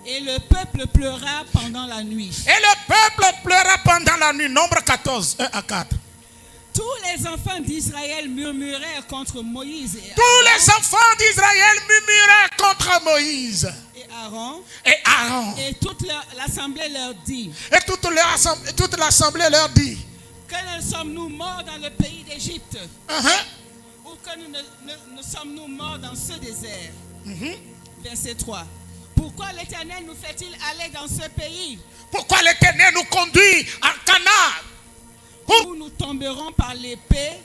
Et le peuple pleura pendant la nuit. Et le peuple pleura pendant la nuit. Nombre 14, 1 à 4. Tous les enfants d'Israël murmurèrent contre Moïse et Tous les enfants d'Israël murmuraient contre Moïse et Aaron. Et toute l'assemblée leur dit. Et toute l'assemblée leur dit. Que ne sommes-nous morts dans le pays d'Égypte? Ou que ne sommes-nous morts dans ce désert? Verset 3. Pourquoi l'Éternel nous fait-il aller dans ce pays? Pourquoi l'Éternel nous conduit en Canaan? Où nous tomberons par l'épée,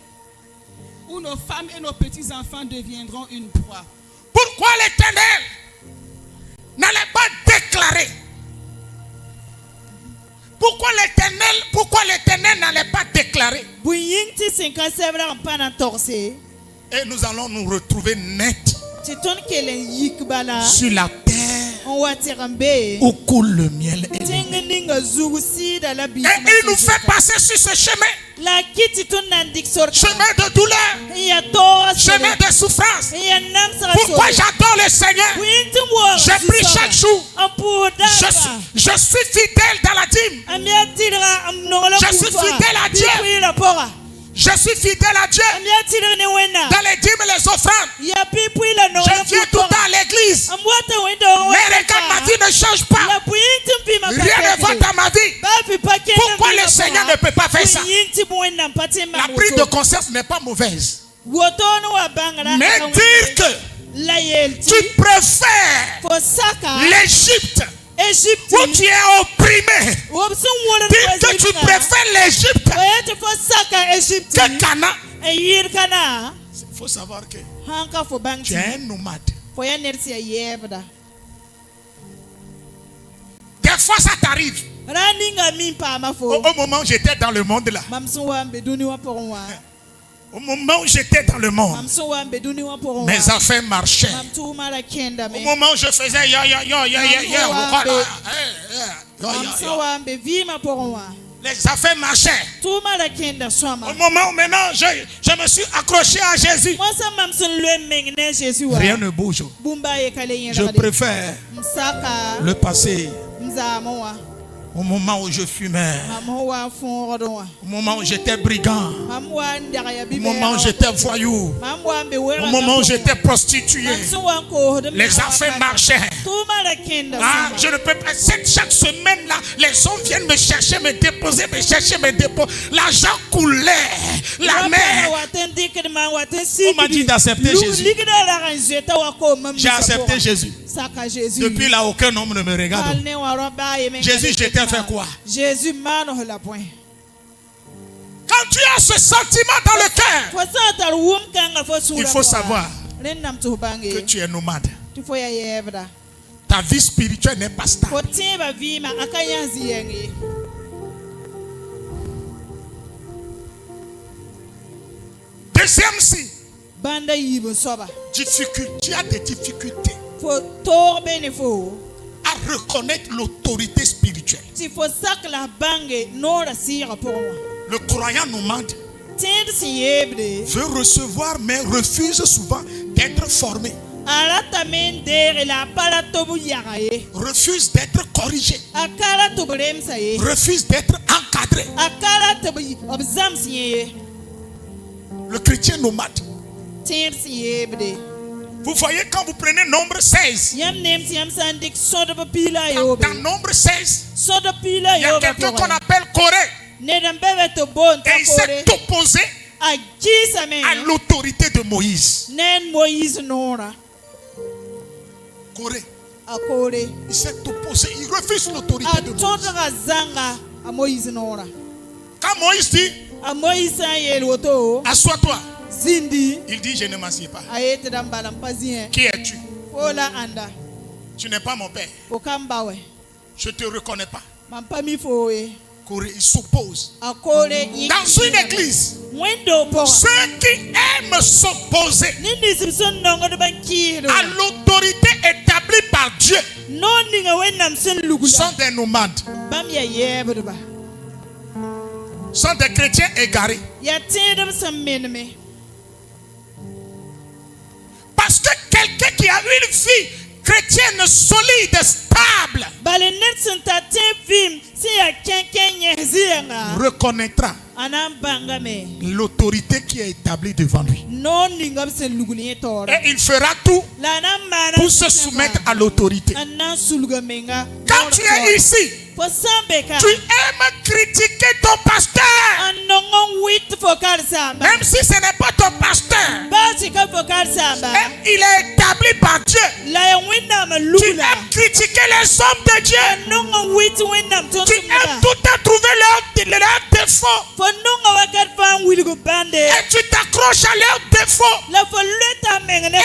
où nos femmes et nos petits-enfants deviendront une proie. Pourquoi l'Éternel n'allait pas déclarer? Pourquoi l'Éternel n'allait pas déclarer? Et nous allons nous retrouver nets sur la terre où coule le miel et le lait. Et il nous fait passer sur ce chemin. Chemin de douleur, chemin de souffrance. Pourquoi j'adore le Seigneur? Je prie chaque jour. Je suis fidèle dans la dîme. Je suis fidèle à Dieu. Je suis fidèle à Dieu dans les dîmes et les offrandes. Je viens tout le temps à l'église. Mais regarde, ma vie ne change pas. Rien ne va dans ma vie. Pourquoi le Seigneur ne peut pas faire ça? La prise de conscience n'est pas mauvaise. Mais dire que tu préfères l'Égypte où tu es opprimé, dire que tu préfères l'Égypte que Canaan. Il faut savoir que tu es un nomade. Des fois ça t'arrive. Au moment où j'étais dans le monde là, au moment où j'étais dans le monde, mes affaires marchaient. Au moment où je faisais les affaires marchaient. Au moment où maintenant je me suis accroché à Jésus, rien ne bouge. Je préfère le passé Au moment où je fumais, au moment où j'étais brigand, au moment où j'étais voyou, au moment où j'étais prostituée, les affaires marchaient. Ah, je ne peux pas. Chaque semaine là, les hommes viennent me chercher, me déposer, me chercher, me déposer. L'argent coulait, la mer. On m'a dit d'accepter Jésus. J'ai accepté Jésus. Depuis là, aucun homme ne me regarde. Jésus, je t'ai fait quoi? Quand tu as ce sentiment dans le cœur, il faut savoir que tu es nomade. Ta vie spirituelle n'est pas stable. Deuxième signe, tu as des difficultés à reconnaître l'autorité spirituelle. Le croyant nomade veut recevoir mais refuse souvent d'être formé. Refuse d'être corrigé. Refuse d'être encadré. Le chrétien nomade. Vous voyez, quand vous prenez nombre 16, dans nombre 16, il y a quelqu'un qu'on appelle Corée. Et il s'est opposé à l'autorité de Moïse. Corée. Il s'est opposé. Il refuse l'autorité de Moïse. Quand Moïse dit, assois-toi, il dit, je ne m'assieds pas. Qui es-tu? Tu n'es pas mon père. Je ne te reconnais pas. Corée, il s'oppose. Dans une église, ceux qui aiment s'opposer à l'autorité établie par Dieu sont des nomades. Sont des chrétiens égarés. Parce que quelqu'un qui a une vie chrétienne solide, stable, reconnaîtra l'autorité qui est établie devant lui. Et il fera tout pour se soumettre à l'autorité. Quand tu es ici, tu aimes critiquer ton pasteur, même si ce n'est pas ton pasteur. Il est établi par Dieu. Tu aimes critiquer les hommes de Dieu. Tu aimes tout le temps trouver leurs défauts. Et tu t'accroches à leurs défauts. Et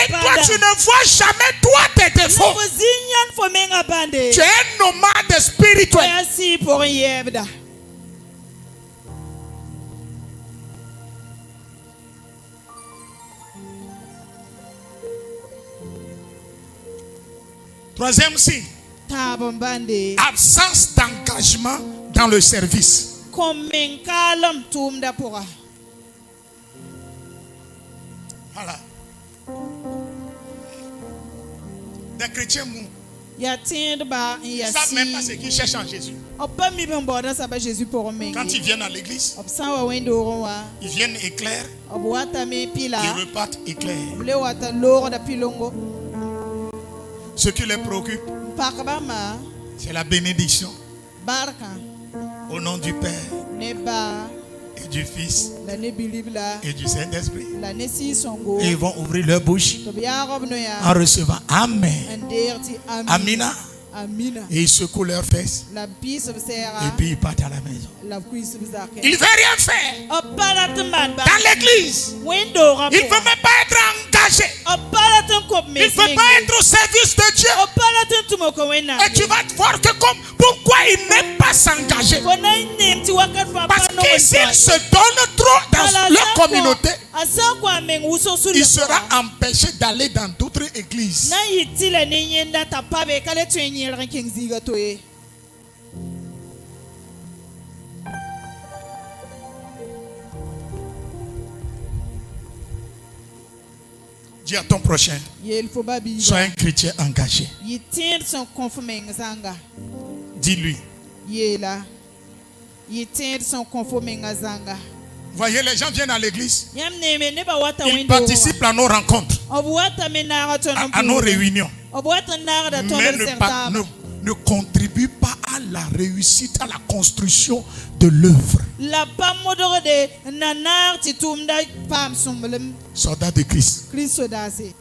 toi, tu ne vois jamais toi tes défauts. Tu es un nomade spirituel. Troisième signe, absence d'engagement dans le service. Voilà. Des chrétiens mous. Ils ne savent même pas ce qu'ils cherchent en Jésus. Quand ils viennent à l'église, ils viennent éclairs, ils repartent éclairs. Ce qui les préoccupe, c'est la bénédiction. Au nom du Père et du Fils et du Saint-Esprit. Et ils vont ouvrir leur bouche en recevant Amen. Amina. Et ils secouent leurs fesses. Et puis ils partent à la maison. Il ne veut rien faire dans l'église. Il ne veut même pas être engagé. Il ne veut pas être au service de Dieu. Et tu vas te voir que pourquoi il n'aime pas s'engager. Parce que s'il se donne trop dans leur communauté, il sera empêché d'aller dans d'autres églises. Dis à ton prochain, sois un chrétien engagé. Dis-lui, Yela. Yitend son conforme ngazanga. Voyez, les gens viennent à l'église. Yam neme ne ba wata Ils window. participent à nos rencontres, Obuata menara tono. à nos réunions. Obuata nara da tono Mais serta. ne contribuent pas à la réussite, à la construction de l'œuvre. La pamodore de nanar titumda pam sumblem. Soldats de Christ. Christo dase.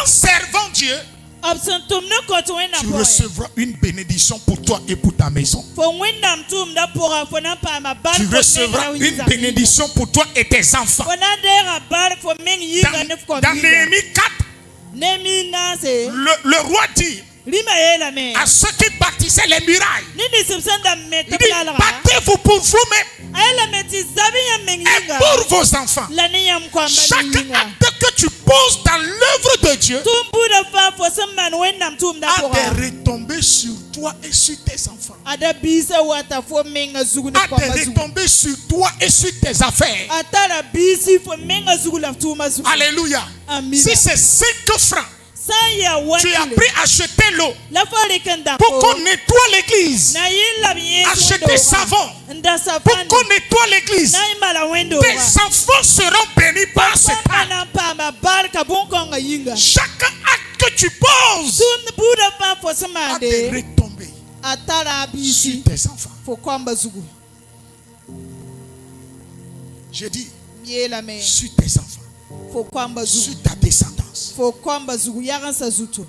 En servant Dieu, Absentum ne kotwena tu boy. recevras une bénédiction pour toi et pour ta maison. For windam tumda pora fona pa ma bar. Tu recevras une bénédiction pour toi et tes enfants. Fona dera bar for men yiga ne ko. Dans Néhémie 4, Nemi nase. le roi dit Rima yela me. à ceux qui bâtissaient les murailles, Nini simsanda il meta dit, bala. battez-vous pour vous-même Ayela meti zabiya et menginga. pour vos enfants. La niyam kwamba Chaque menginga. acte que tu poses dans l'œuvre de Dieu Tumbuda fa for samman windam tumda a pora. des retombées sur toi et sur tes enfants. Ada bisa wata for menga zuguna A kwa des mazugu. retombées sur toi et sur tes affaires. Atara bisi for menga zugula tuma zugu. Alléluia. Amina. Si c'est 5 francs, Saya tu as wati. pris à acheter l'eau La fari kanda pour qu'on nettoie l'église. na yilla biye. Acheter savon Nda pour sapani. qu'on nettoie l'église. Na imala wendo. Tes enfants seront bénis par ce temps. Pana pa ma barka bonkonga yinga. Chaque acte que tu poses Tun buda pa for a des samade. retombées Atara sur bisi tes enfants. for kwamba zugu. Je dis Yela me sur tes enfants, for kwamba zugu. sur ta descendance. For kwamba zugu yagansa zutu.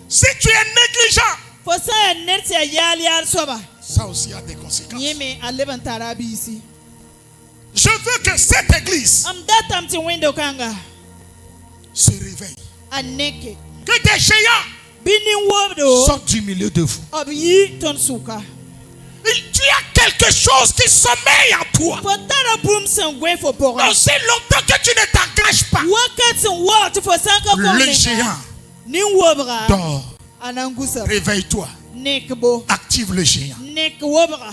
Si tu es négligent, For saya nerti yali yar soba. ça aussi a des conséquences. Yeme alebantara bisi. Je veux que cette église Am datam ti window kanga. se réveille. Aneke. Que des géants Bini wobdo. sortent du milieu de vous. Obi ton suka. Tu as quelque chose qui sommeille en toi. Potara boom sangwe for pora. Aussi longtemps que tu ne t'engages pas, Wakati wat for sanka le for géant Ni wobra. dort. Anangusa. Réveille-toi. Nekbo. Active le géant. Nek wobra.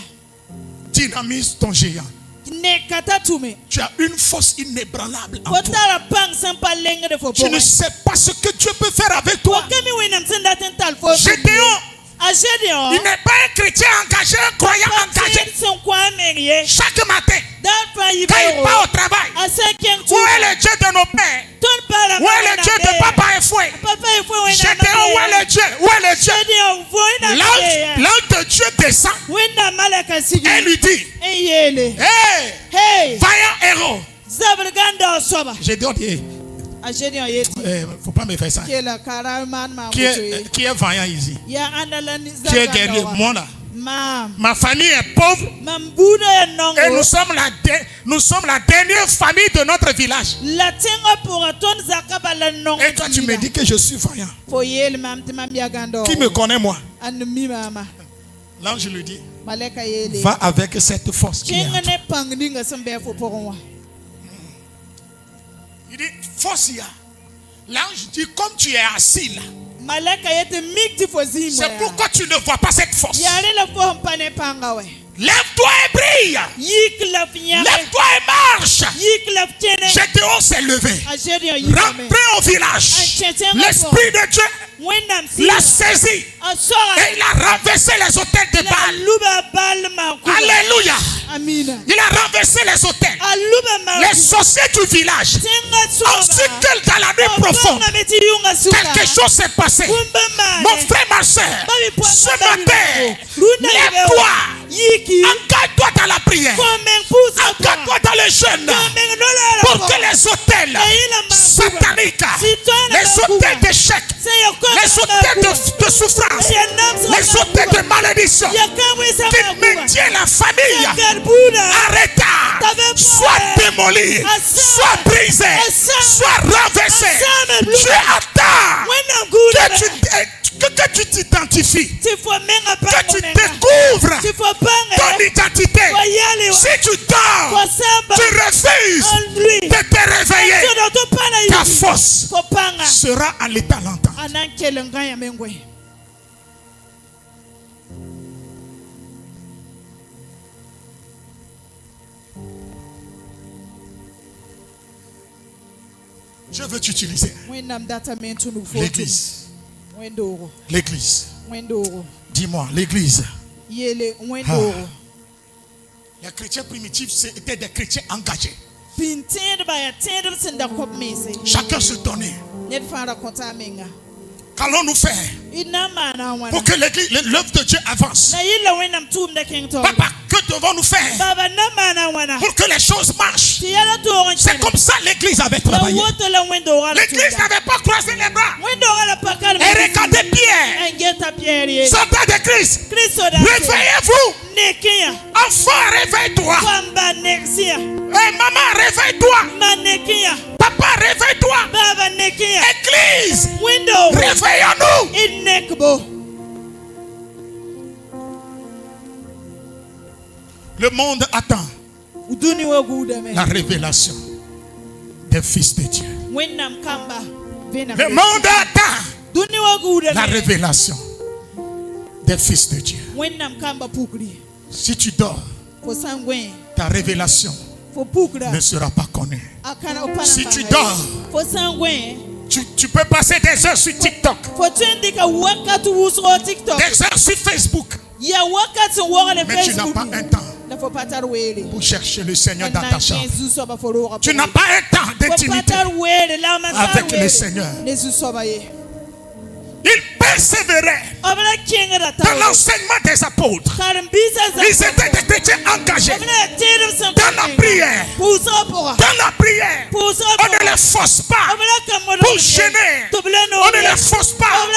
Dynamise ton géant. Nekata tume. Tu as une force inébranlable en toi. Potara pang sampa lenga de for Tu pora. ne sais pas ce que Dieu peut faire avec toi. Wakami winam senda tental for. Gédéon, Ajedio. il n'est pas un chrétien engagé, un croyant engagé. Chaque matin, quand il part au travail, où est le Dieu de nos pères? Où est le Dieu de papa et fouet? Gédéon, où est le Dieu? Où est le Dieu? L'ange de Dieu descend et lui dit, hey, vaillant héros. Gédéon dit, faut pas me faire ça. Qui est vaillant ici? Qui est guerrier? Moi là. Ma famille est pauvre et nous sommes la dernière famille de notre village. Et toi tu me dis que je suis vaillant. Qui me connaît moi? L'ange lui dit, va avec cette force qui est en toi. Il dit, force il y a. L'ange dit, comme tu es assis là, c'est pourquoi tu ne vois pas cette force. Lève-toi et brille. Lève-toi et marche. Gédéon s'est levé. Rentré au village. L'Esprit de Dieu l'a saisi. Et il a renversé les autels de Baal. Alléluia. Il a renversé les autels. Les sorciers du village ont su que dans la nuit profonde, quelque chose s'est passé. Mon frère, ma soeur, ce matin, lève-toi. Engage-toi dans la prière. Engage-toi dans le jeûne. Pour que les autels sataniques, les autels d'échec, les autels de souffrance, les autels de malédiction qui maintiennent la famille arrêta, soit démolis, soit brisés, soit renversés. Dieu attend que tu t'identifies, que tu découvres ton identité. Si tu dors, tu refuses de te réveiller, ta force sera en l'état longtemps. Je veux t'utiliser. L'église. L'église. Dis-moi, l'église. yele wendo Les chrétiens primitifs étaient des chrétiens engagés. pintin ba ya tin sinda kop mese Chacun se donnait. net fara konta menga Qu'allons-nous faire ina mana wana pour que l'œuvre de Dieu avance? na yilla wenam tum da king to Papa, que devons-nous faire baba na mana wana pour que les choses marchent? ti yala to on C'est comme ça l'église avait la travaillé. woto la wendo wala L'église n'avait pas croisé les bras. wendo wala pakal Et regardez Pierre. engeta pierre Soldat de Christ, Christo da réveillez-vous. nekia Enfant, réveille-toi. kwamba nexia Et maman, réveille-toi. manekia Papa, réveille-toi. baba nekia Église, window réveillons-nous. inekbo Le monde attend uduni wa gudame la révélation des fils de Dieu. wennam kamba vena Le monde attend duni wa la gudame révélation des fils de Dieu. wennam kamba pukri Si tu dors, fo sangwen ta révélation fo pukra ne sera pas connue. akana opana Si tu dors, fo sangwen tu peux passer des heures sur TikTok, fo twendika wakati wuso TikTok des heures sur Facebook, ya wakati wogale mais tu n'as Facebook pas un temps na fo patar wele pour chercher le Seigneur dans ta chambre. Tu Tu n'as pas un temps d'intimité avec le Seigneur. Ils persévéraient dans l'enseignement des apôtres. Ils étaient des chrétiens engagés dans la prière. Dans la prière, on ne les force pas pour gêner. On ne les force pas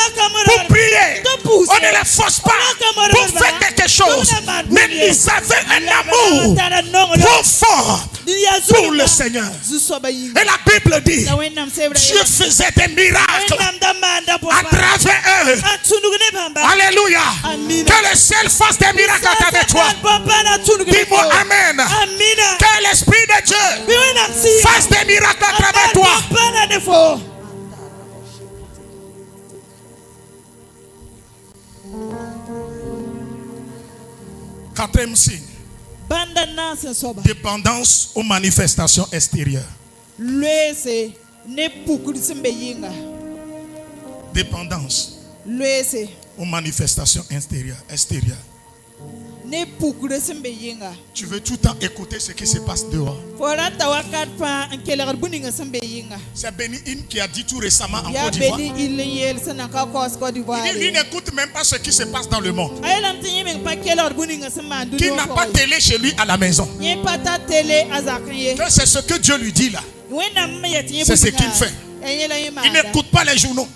pour prier. On ne les force pas pour faire quelque chose. Mais ils avaient un amour profond pour le Seigneur. Et la Bible dit, Dieu faisait des miracles à travers eux. Alléluia. Que le ciel fasse des miracles à travers toi. Dis-moi Amen. Que l'Esprit de Dieu fasse des miracles à travers toi. Quatrième signe. Dépendance aux manifestations extérieures. Dépendance aux manifestations extérieures. Tu veux tout le temps écouter ce qui se passe dehors. C'est Béni In qui a dit tout récemment en Côte d'Ivoire. Il n'écoute même pas ce qui se passe dans le monde. Qui n'a pas télé chez lui à la maison. C'est ce que Dieu lui dit là. C'est ce qu'il fait. Il n'écoute pas les journaux.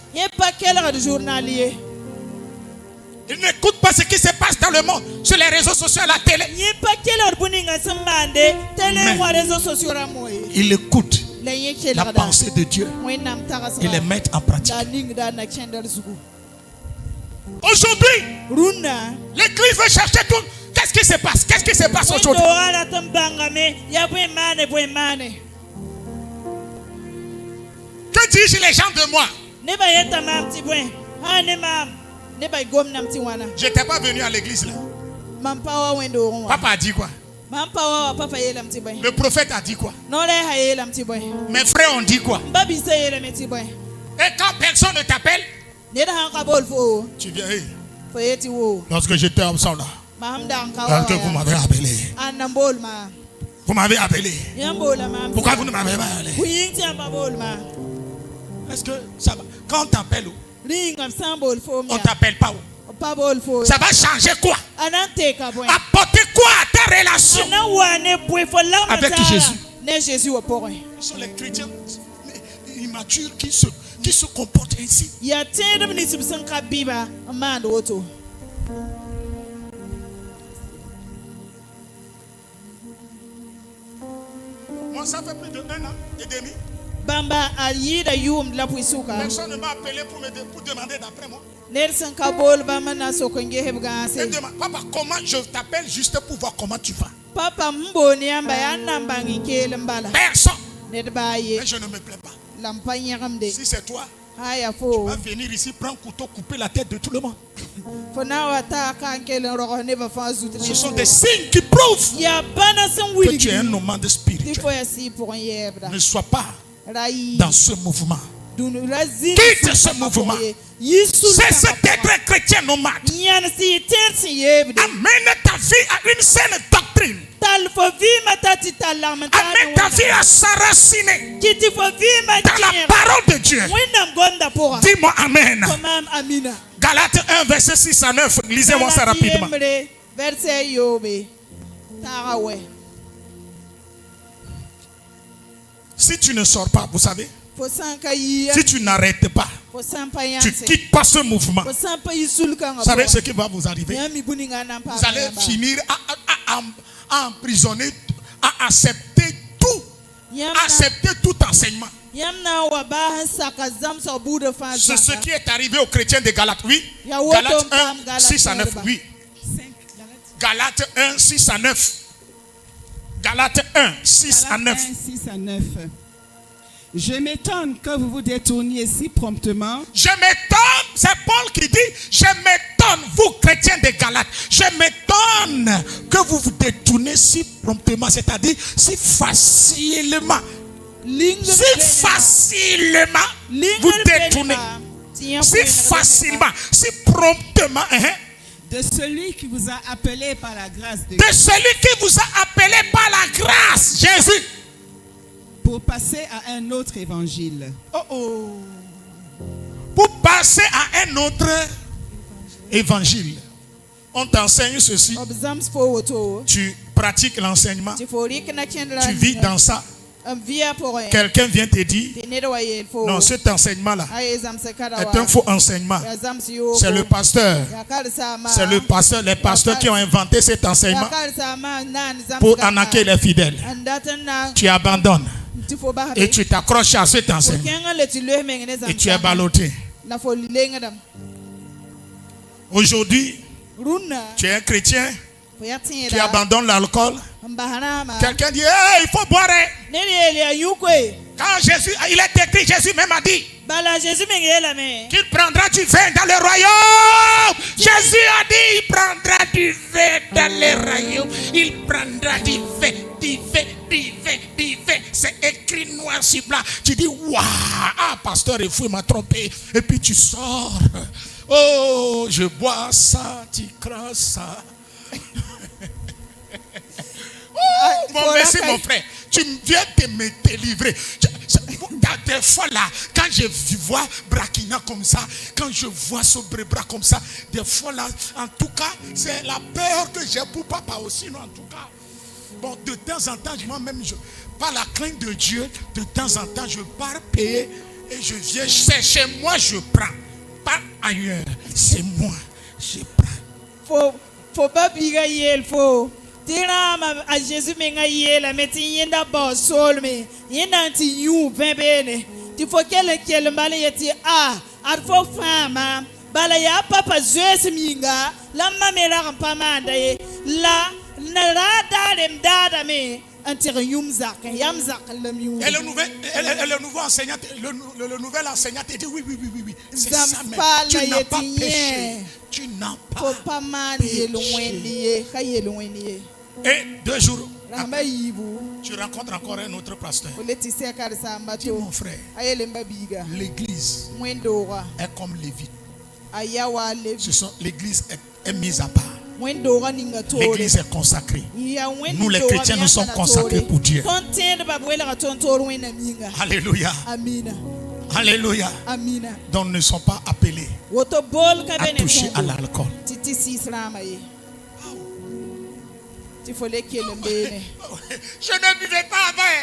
Il n'écoute pas ce qui se passe dans le monde, sur les réseaux sociaux, à la télé. Mais il écoute la pensée de Dieu et les met en pratique. Aujourd'hui, l'église veut chercher tout. Qu'est-ce qui se passe? Qu'est-ce qui se passe aujourd'hui? Que disent les gens de moi? Je n'étais pas venu à l'église là. Papa a dit quoi? Le prophète a dit quoi? Mes frères ont dit quoi? Et quand personne ne t'appelle, tu viens. Lorsque j'étais ensemble là, lorsque vous m'avez appelé. Vous m'avez appelé. Pourquoi vous ne m'avez pas appelé? Est-ce que ça va? Quand on t'appelle, on ne t'appelle pas où? Ça va changer quoi? Apporter quoi à ta relation avec Jésus? Ce sont les chrétiens immatures qui se comportent ainsi. Moi, ça fait plus de 1 an et demi. Personne ne m'a appelé pour demander d'après moi. Papa, comment je t'appelle juste pour voir comment tu vas? Personne. Mais je ne me plais pas. Si c'est toi, tu vas venir ici, prendre un couteau, couper la tête de tout le monde. Ce sont des signes qui prouvent que tu es un nomade spirituel. Ne sois pas dans ce mouvement. Quitte ce mouvement. Cesse d'être chrétien nomade. Amène ta vie à une saine doctrine. Amène ta vie à s'enraciner dans la parole de Dieu. Dis-moi Amen. Galates 1, verset 6 à 9. Lisez-moi ça rapidement. Si tu ne sors pas, vous savez, si tu n'arrêtes pas, tu quittes pas ce mouvement, vous savez ce qui va vous arriver? Vous allez finir à emprisonner, à accepter tout enseignement. C'est ce qui est arrivé aux chrétiens de Galates. Oui, Galates 1, 6 à 9. Oui, Galates 1, 6 à 9. Galates 1, 6 à 9. 6 à 9. Je m'étonne que vous vous détourniez si promptement. Je m'étonne, c'est Paul qui dit, je m'étonne, vous chrétiens de Galates, je m'étonne que vous vous détournez si promptement, c'est-à-dire si facilement. Si facilement vous détournez. Si facilement, si promptement. De celui qui vous a appelé par la grâce de Dieu. De celui qui vous a appelé par la grâce, Jésus. Pour passer à un autre évangile. Pour passer à un autre évangile. On t'enseigne ceci. Tu pratiques l'enseignement. Tu vis dans ça. Quelqu'un vient te dire, non, cet enseignement-là est un faux enseignement. C'est le pasteur. C'est le pasteur, les pasteurs qui ont inventé cet enseignement pour arnaquer les fidèles. Tu abandonnes et tu t'accroches à cet enseignement et tu es ballotté. Aujourd'hui, tu es un chrétien qui abandonne l'alcool. Quelqu'un dit, hey, il faut boire. Quand Jésus, il est écrit, Jésus même a dit qu'il prendra du vin dans le royaume. Jésus a dit, il prendra du vin dans le royaume. Il prendra du vin, du vin, du vin, du vin. C'est écrit noir sur blanc. Tu dis, waouh, ah, pasteur, il m'a trompé. Et puis tu sors. Oh, je bois ça, tu crosses ça. Oh, bon, merci mon frère. Tu viens de me délivrer. Des fois là, quand je vois Brakina comme ça, quand je vois ce bras comme ça, des fois là, en tout cas, c'est la peur que j'ai pour papa aussi, non, en tout cas. Bon, de temps en temps, moi-même, par la crainte de Dieu, de temps en temps, je pars payer et je viens. C'est chez moi, je prends. Pas ailleurs. C'est moi, je prends. Faut pas pigayer, il faut. Tirama a Jésus mengaye la meti yenda bo sol me yenda anti you bebene ti faut qu'elle mbale yeti ad fo fama bala ya papa Jésus minga la mamela rampamanda ye la narada dem dada me anti yum zak yam zak lam yum. Et le nouveau enseignant, le nouvel enseignant te dit oui. C'est ça, mais tu n'as pas péché. Tu n'as pas péché. Et 2 jours après, tu rencontres encore un autre pasteur. Dis mon frère, l'église est comme Lévite. L'église est mise à part. L'église est consacrée. Nous les chrétiens, nous sommes consacrés pour Dieu. Alléluia. Alléluia. Donc ne sont pas appelés à toucher à l'alcool. Je ne buvais pas avant.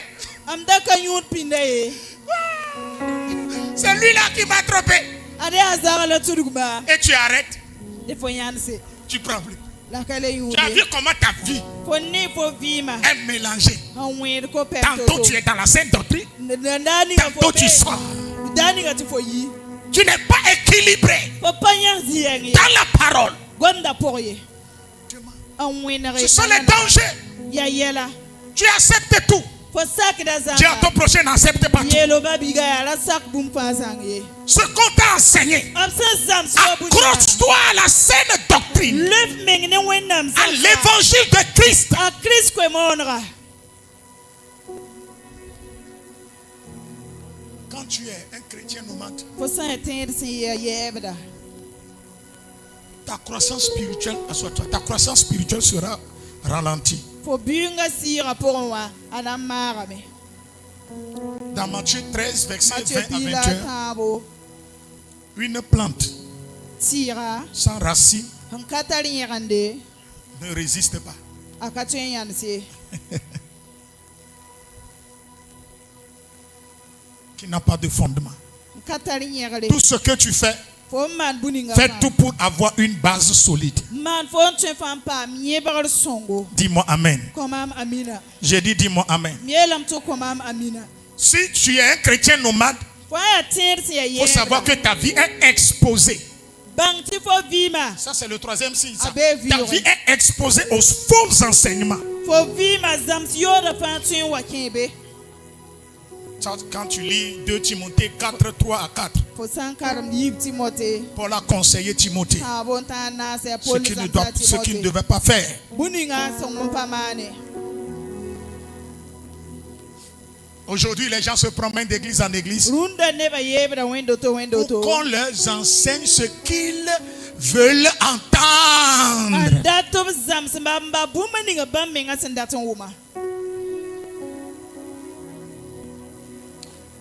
C'est lui là qui m'a trompé. Et tu arrêtes. Tu prends plus. Tu as vu comment ta vie est mélangée. Tantôt tu es dans la sainte doctrine. Tantôt tu sors. Tu n'es pas équilibré dans la parole. Ce sont les dangers. Tu acceptes tout. Dis à ton prochain, n'accepte pas tout. Ce qu'on t'a enseigné, accroche-toi à la saine doctrine, à l'évangile de Christ. Quand tu es un chrétien nomade, Fo san tẽed sẽn ya yɛɛbda. ta croissance spirituelle, ta croissance spirituelle sera ralentie. Fo buunga sɩɩgã pʋgẽ wã a na n maagame. Dans Matthieu 13, verset Mathieu 20 à dɩɩla 21, tãabo une plante tɩɩga sans racine sẽn ka tar yẽgende ne résiste pas. a ka tõe n yãnse. Qui n'a pas de fondement. N ka tar yẽgre. Tout ce que tu fais, Fo n maan bu-ninga fais fãa. tout pour avoir une base solide. N maan fo n tõe fãa n paam yẽbgr sõngo. Dis-moi Amen. Kõ maam amina. J'ai dit dis-moi Amen. M yeelame tɩ kõ maam amina. Si tu es un chrétien nomade, Fo a yaa tẽed sẽn ya il faut savoir que yɛɛbda. ta vie est exposée. Bãng tɩ fo vɩɩma. Ça, c'est le troisième signe. ça. Abe vie, Ta oui. vie est exposée aux faux enseignements. Fo vɩɩma zãms yoodã fãa tõe n wa kẽebe. Ça, quand tu lis 2 Timothée 4, 3 à 4, Fo sã n karem yiib tɩmote. Paul a conseillé Timothée Tãabo n tãag naasɛ ce pol qu'il ne, zãmsa ce qu'il ne tɩmote. devait pas faire. Bu-ninga sẽn wẽn pa maane. Aujourd'hui, les gens se promènent d'église en église Rũndã nebã yeebda wẽndo-to pour qu'on leur enseigne ce qu'ils veulent entendre. n dat b zãms n ba bũmb ninga bãmb menga sẽn dat n wʋma.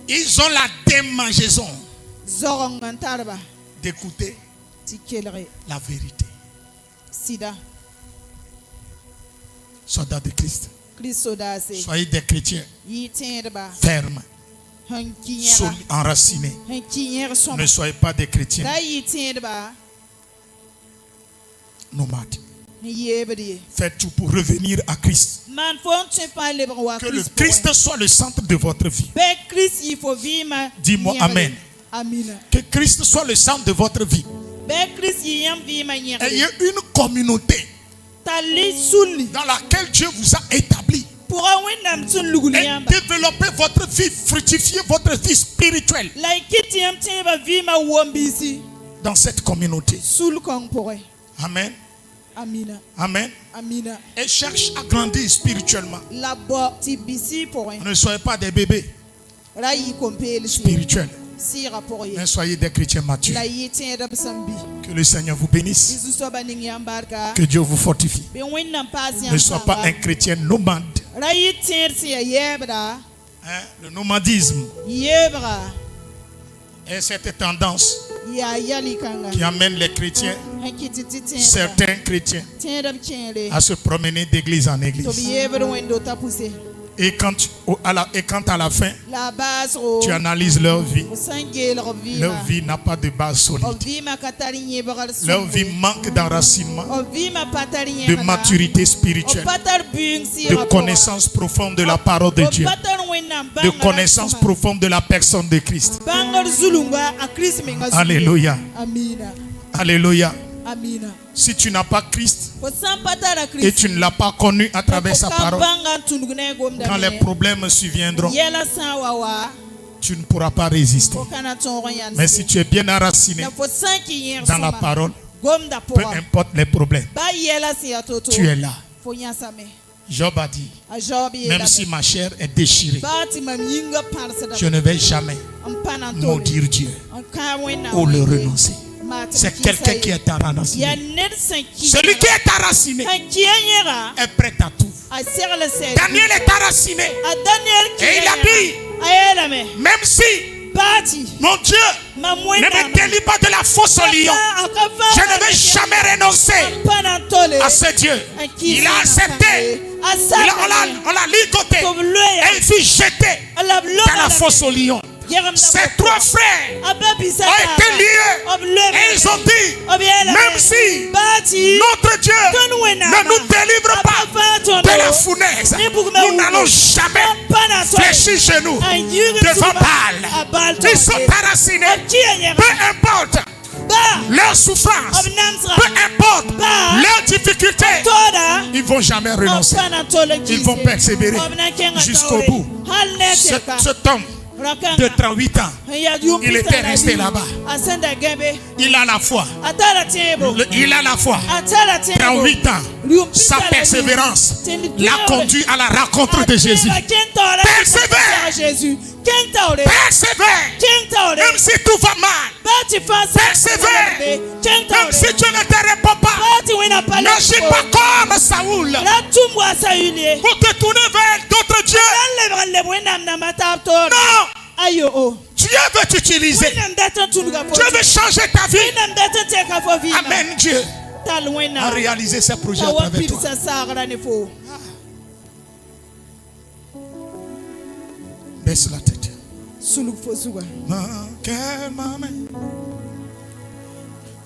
Ils ont la démangeaison Zogeng n tarba d'écouter tɩ kelge la vérité. sɩda. Soldats de Christ, Kirist sodaase. soyez des chrétiens Yɩ tẽedba fermes, sẽn ki yẽga. enracinés. Sẽn ki yẽg sõma. Ne soyez pas des chrétiens Da yɩ tẽedba nomades. n yeebd ye. Faites tout pour revenir à Christ. Maan fo n tõe fãa lebg wa Que le Kirist Christ pʋgẽ. soit le centre de votre vie. Bɩ Kirist yɩ fo vɩɩmã. Dis-moi yẽgre. Amen. Amina. Que Christ soit le centre de votre vie. Bɩ Kirist yɩ yãmb vɩɩmã yẽgre. Ayez une communauté T'a le sulli. dans laquelle Dieu vous a établi. Pʋga wẽnnaam sẽn lugl Et yãmba. développez votre vie, fructifiez votre vie spirituelle La y kɩt tɩ yãmb tẽebã vɩɩmã wom-biisi. dans cette communauté. Sul-kõng pʋgẽ. Amen. Amina. Amen. Amina. Et cherche à grandir spirituellement. La bɔ tɩ bisi pʋgẽ. Ne soyez pas des bébés Ra yɩ kom-peel spirituels, sɩɩgã pʋgẽ ye. mais soyez des chrétiens matures. La yɩ tẽedb sẽn bi. Que le Seigneur vous bénisse. Tɩ zu-soabã ning yãmb barka. Que Dieu vous fortifie. Bɩ wẽnnaam paas Ne yãmb sois pas un sãnga. chrétien nomade. Ra yɩ tẽed sẽn ya yɛɛbda. Hein? Le nomadisme Yeebga est cette tendance yaa yal-y-kãnga. qui amène les chrétiens, Sẽn kɩt tɩ tẽedba. certains chrétiens, Tẽedb kẽere. à se promener d'église en Tɩ b église. yeebd wẽndo t'a pʋse. Et quand à la fin, La a baasgo. tu analyses leur vie, B sẽn geelg b leur vɩɩma. vie n'a pas de base B solide. vɩɩmã ka tar yẽbgr Leur vie sõngo. manque d'enracinement, B vɩɩmã pa tar de yẽgda. maturité B spirituelle, pa tar buing de sɩɩgã connaissance profonde de la parole de Dieu, pa tar wẽnnaam de connaissance profonde de la personne de Christ. bãngr zulunga a Kirist menga zugu. Alléluia. Amina. Alléluia. Amina. Si tu n'as pas Christ Fo sã n pa tara et Kirist. tu ne l'as pas connu à travers sa Fo ka parole, bãnga n tũnug ne gomda quand les me. problèmes surviendront, Yɛla sã n wa wa. tu ne pourras pas résister. Fo ka na tõog n yãnse. Mais si tu es bien enraciné La fo sã n kɩ yẽg dans la sõma. parole, Gomda peu pʋga. importe les problèmes, Ba yɛla sẽn ya to-to. tu es là. Fo yãsame. Job a dit, A Job même yeelame. si ma chair est déchirée, Ba tɩ mam yĩnga pãrsda. je ne vais jamais N pa na n tole. maudire Dieu N kã wẽnnaam ou le wẽnde. renoncer. Maa tɩ m C'est kɩsa quelqu'un ye. qui est Ya enraciné. ned sẽn ki. Celui qui est enraciné Sẽn ki a yẽga. est prêt à tout. A segl sɛɛl. Daniel est enraciné. A Daniel ki Et il a dit, a yeelame. même si Ba tɩ mon Dieu mam ne me wẽnnaam. délivre pas de la fosse au lion, je ne vais jamais renoncer Pa na n tole. à ce Dieu. N ki Il a accepté. On l'a ligoté Tɩ b et loeya. il fut jeté La b dans la fosse au lion. Ses trois frères A ba bisa ont été liés et ils ont dit, même si notre Dieu ne nous délivre pas de la fournaise, nous n'allons jamais fléchir chez nous devant Baal. Ils sont enracinés. Peu importe leur souffrance, peu importe leurs difficultés, ils ne vont jamais renoncer. Ils vont persévérer jusqu'au bout. Cet homme de 38 ans. Il était resté là-bas. Il a la foi. Il a la foi. 38 ans. Sa persévérance l'a conduit à la rencontre de Jésus. Persévère. Persévère. Même si tout va mal. Persévère. Même si tu ne te réponds pas. N'agis pas comme Saoul. Pour te tourner vers d'autres dieux. Non. Dieu veut t'utiliser. Dieu veut changer ta vie. Amen, Dieu a réalisé ses projets à travers toi. Baisse la tête.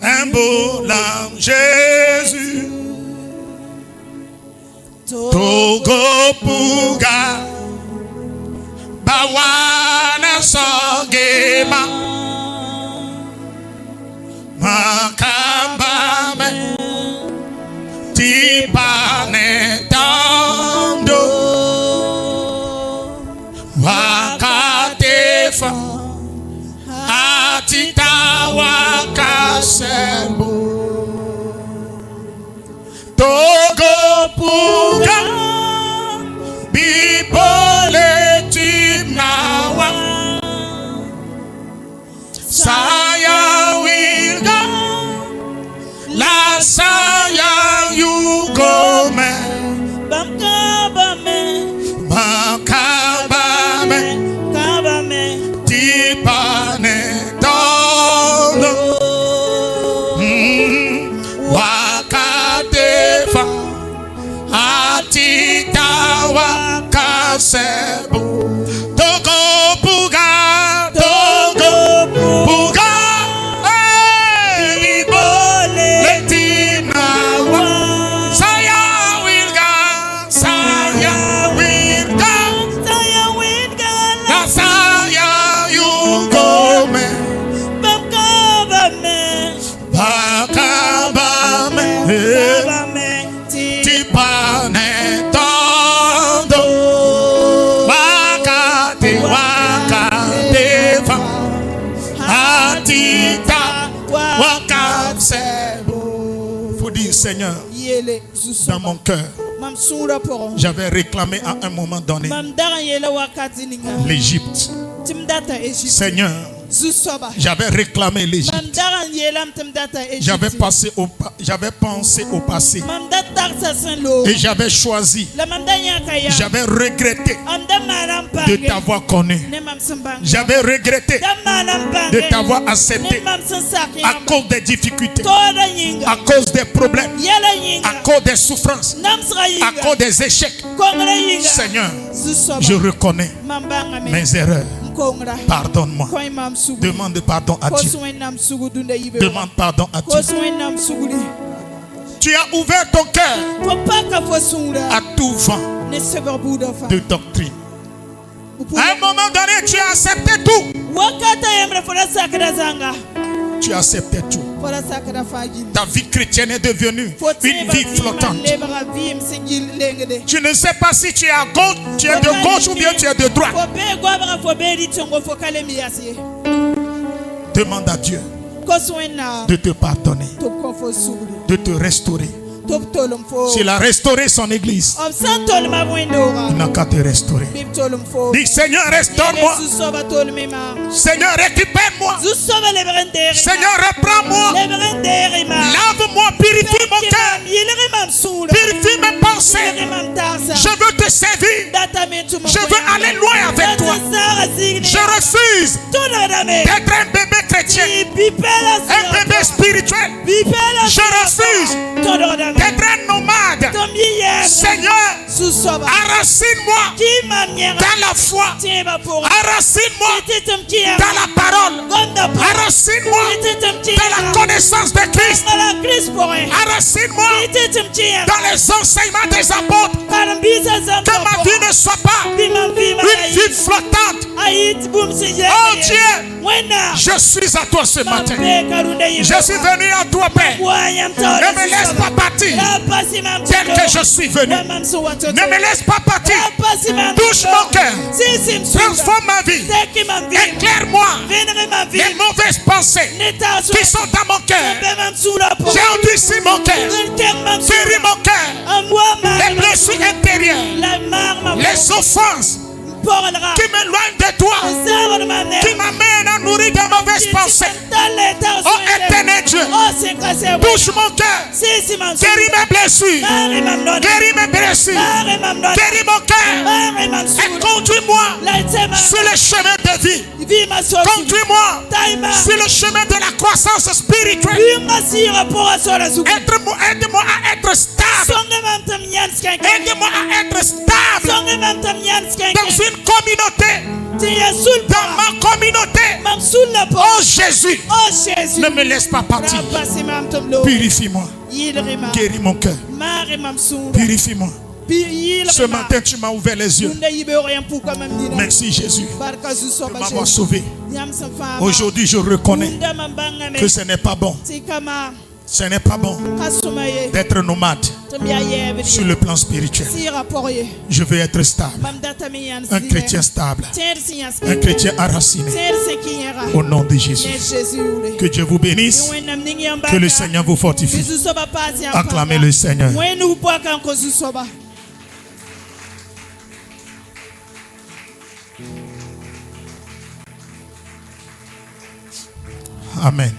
Un beau lamb, Jésus. Togo Puga. Bawana Sogema. Makambame. Tipane Tando. Wakatefa. Atita Wakasembo. Togo Puga. Bibole Timnawa. Saya Wilga. La Saya Yugome. Makabame. Tipane Dono. Wakatefa. Atita Wakasebo. Togo Puga. Togo Puga. Ibole Tinawa. Saya Wilga. Saya Wilga. La Saya Yugome. Bakabame. Tipane Tondo. Wakate Wakatefa. Atita Wakasebo. Faut dire, Seigneur, dans mon cœur, j'avais réclamé à un moment donné l'Égypte. Seigneur, j'avais réclamé l'Égypte. J'avais pensé au passé. Et j'avais choisi. J'avais regretté de t'avoir connu. J'avais regretté de t'avoir accepté à cause des difficultés, à cause des problèmes, à cause des souffrances, à cause des échecs. Seigneur, je reconnais mes erreurs. Pardonne-moi. Demande pardon à Dieu. Demande pardon à Dieu. Tu as ouvert ton cœur à tout vent de doctrine. À un moment donné, tu as accepté tout. Tu as accepté tout. Ta vie chrétienne est devenue une vie flottante. Tu ne sais pas si tu es à gauche, tu es de gauche ou bien tu es de droite. Demande à Dieu de te pardonner, de te restaurer. S'il a restauré son église, il n'a qu'à te restaurer. Dis, Seigneur, restaure-moi. Seigneur, récupère-moi. Seigneur, reprends-moi. Lave-moi, purifie mon cœur. Purifie mes pensées. Je veux te servir. Je veux aller loin avec toi. Je refuse d'être un bébé chrétien, un bébé spirituel. Je refuse d'être un nomade. Seigneur, enracine-moi dans la foi. Enracine-moi dans la parole. Enracine-moi dans la connaissance de Christ. Enracine-moi dans les enseignements des apôtres. Que ma vie ne soit pas une vie flottante. Oh Dieu, Je suis à toi ce matin. Je suis venu à toi, Père. Ne me laisse pas partir tel que je suis venu. Ne me laisse pas partir. Touche mon cœur. Transforme ma vie. Éclaire-moi les mauvaises pensées qui sont dans mon cœur. J'ai endurci mon cœur. Guéris mon cœur. Les blessures intérieures. Les offenses qui m'éloignent de toi, qui m'amènent à nourrir de mauvaises pensées. Oh éternel Dieu, touche mon cœur, guéris mes blessures, guéris mes blessures, guéris mon cœur et conduis-moi sur le chemin de vie. Conduis-moi sur le chemin de la croissance spirituelle. Aide-moi à être stable. Aide-moi à être stable dans une communauté, dans ma communauté. Oh Jésus, ne me laisse pas partir. Purifie-moi. Guéris mon cœur. Purifie-moi. Ce matin, tu m'as ouvert les yeux. Merci Jésus de m'avoir sauvé. Aujourd'hui, je reconnais que ce n'est pas bon. Ce n'est pas bon d'être nomade sur le plan spirituel. Je veux être stable. Un chrétien stable. Un chrétien enraciné. Au nom de Jésus. Que Dieu vous bénisse. Que le Seigneur vous fortifie. Acclamez le Seigneur. Amen.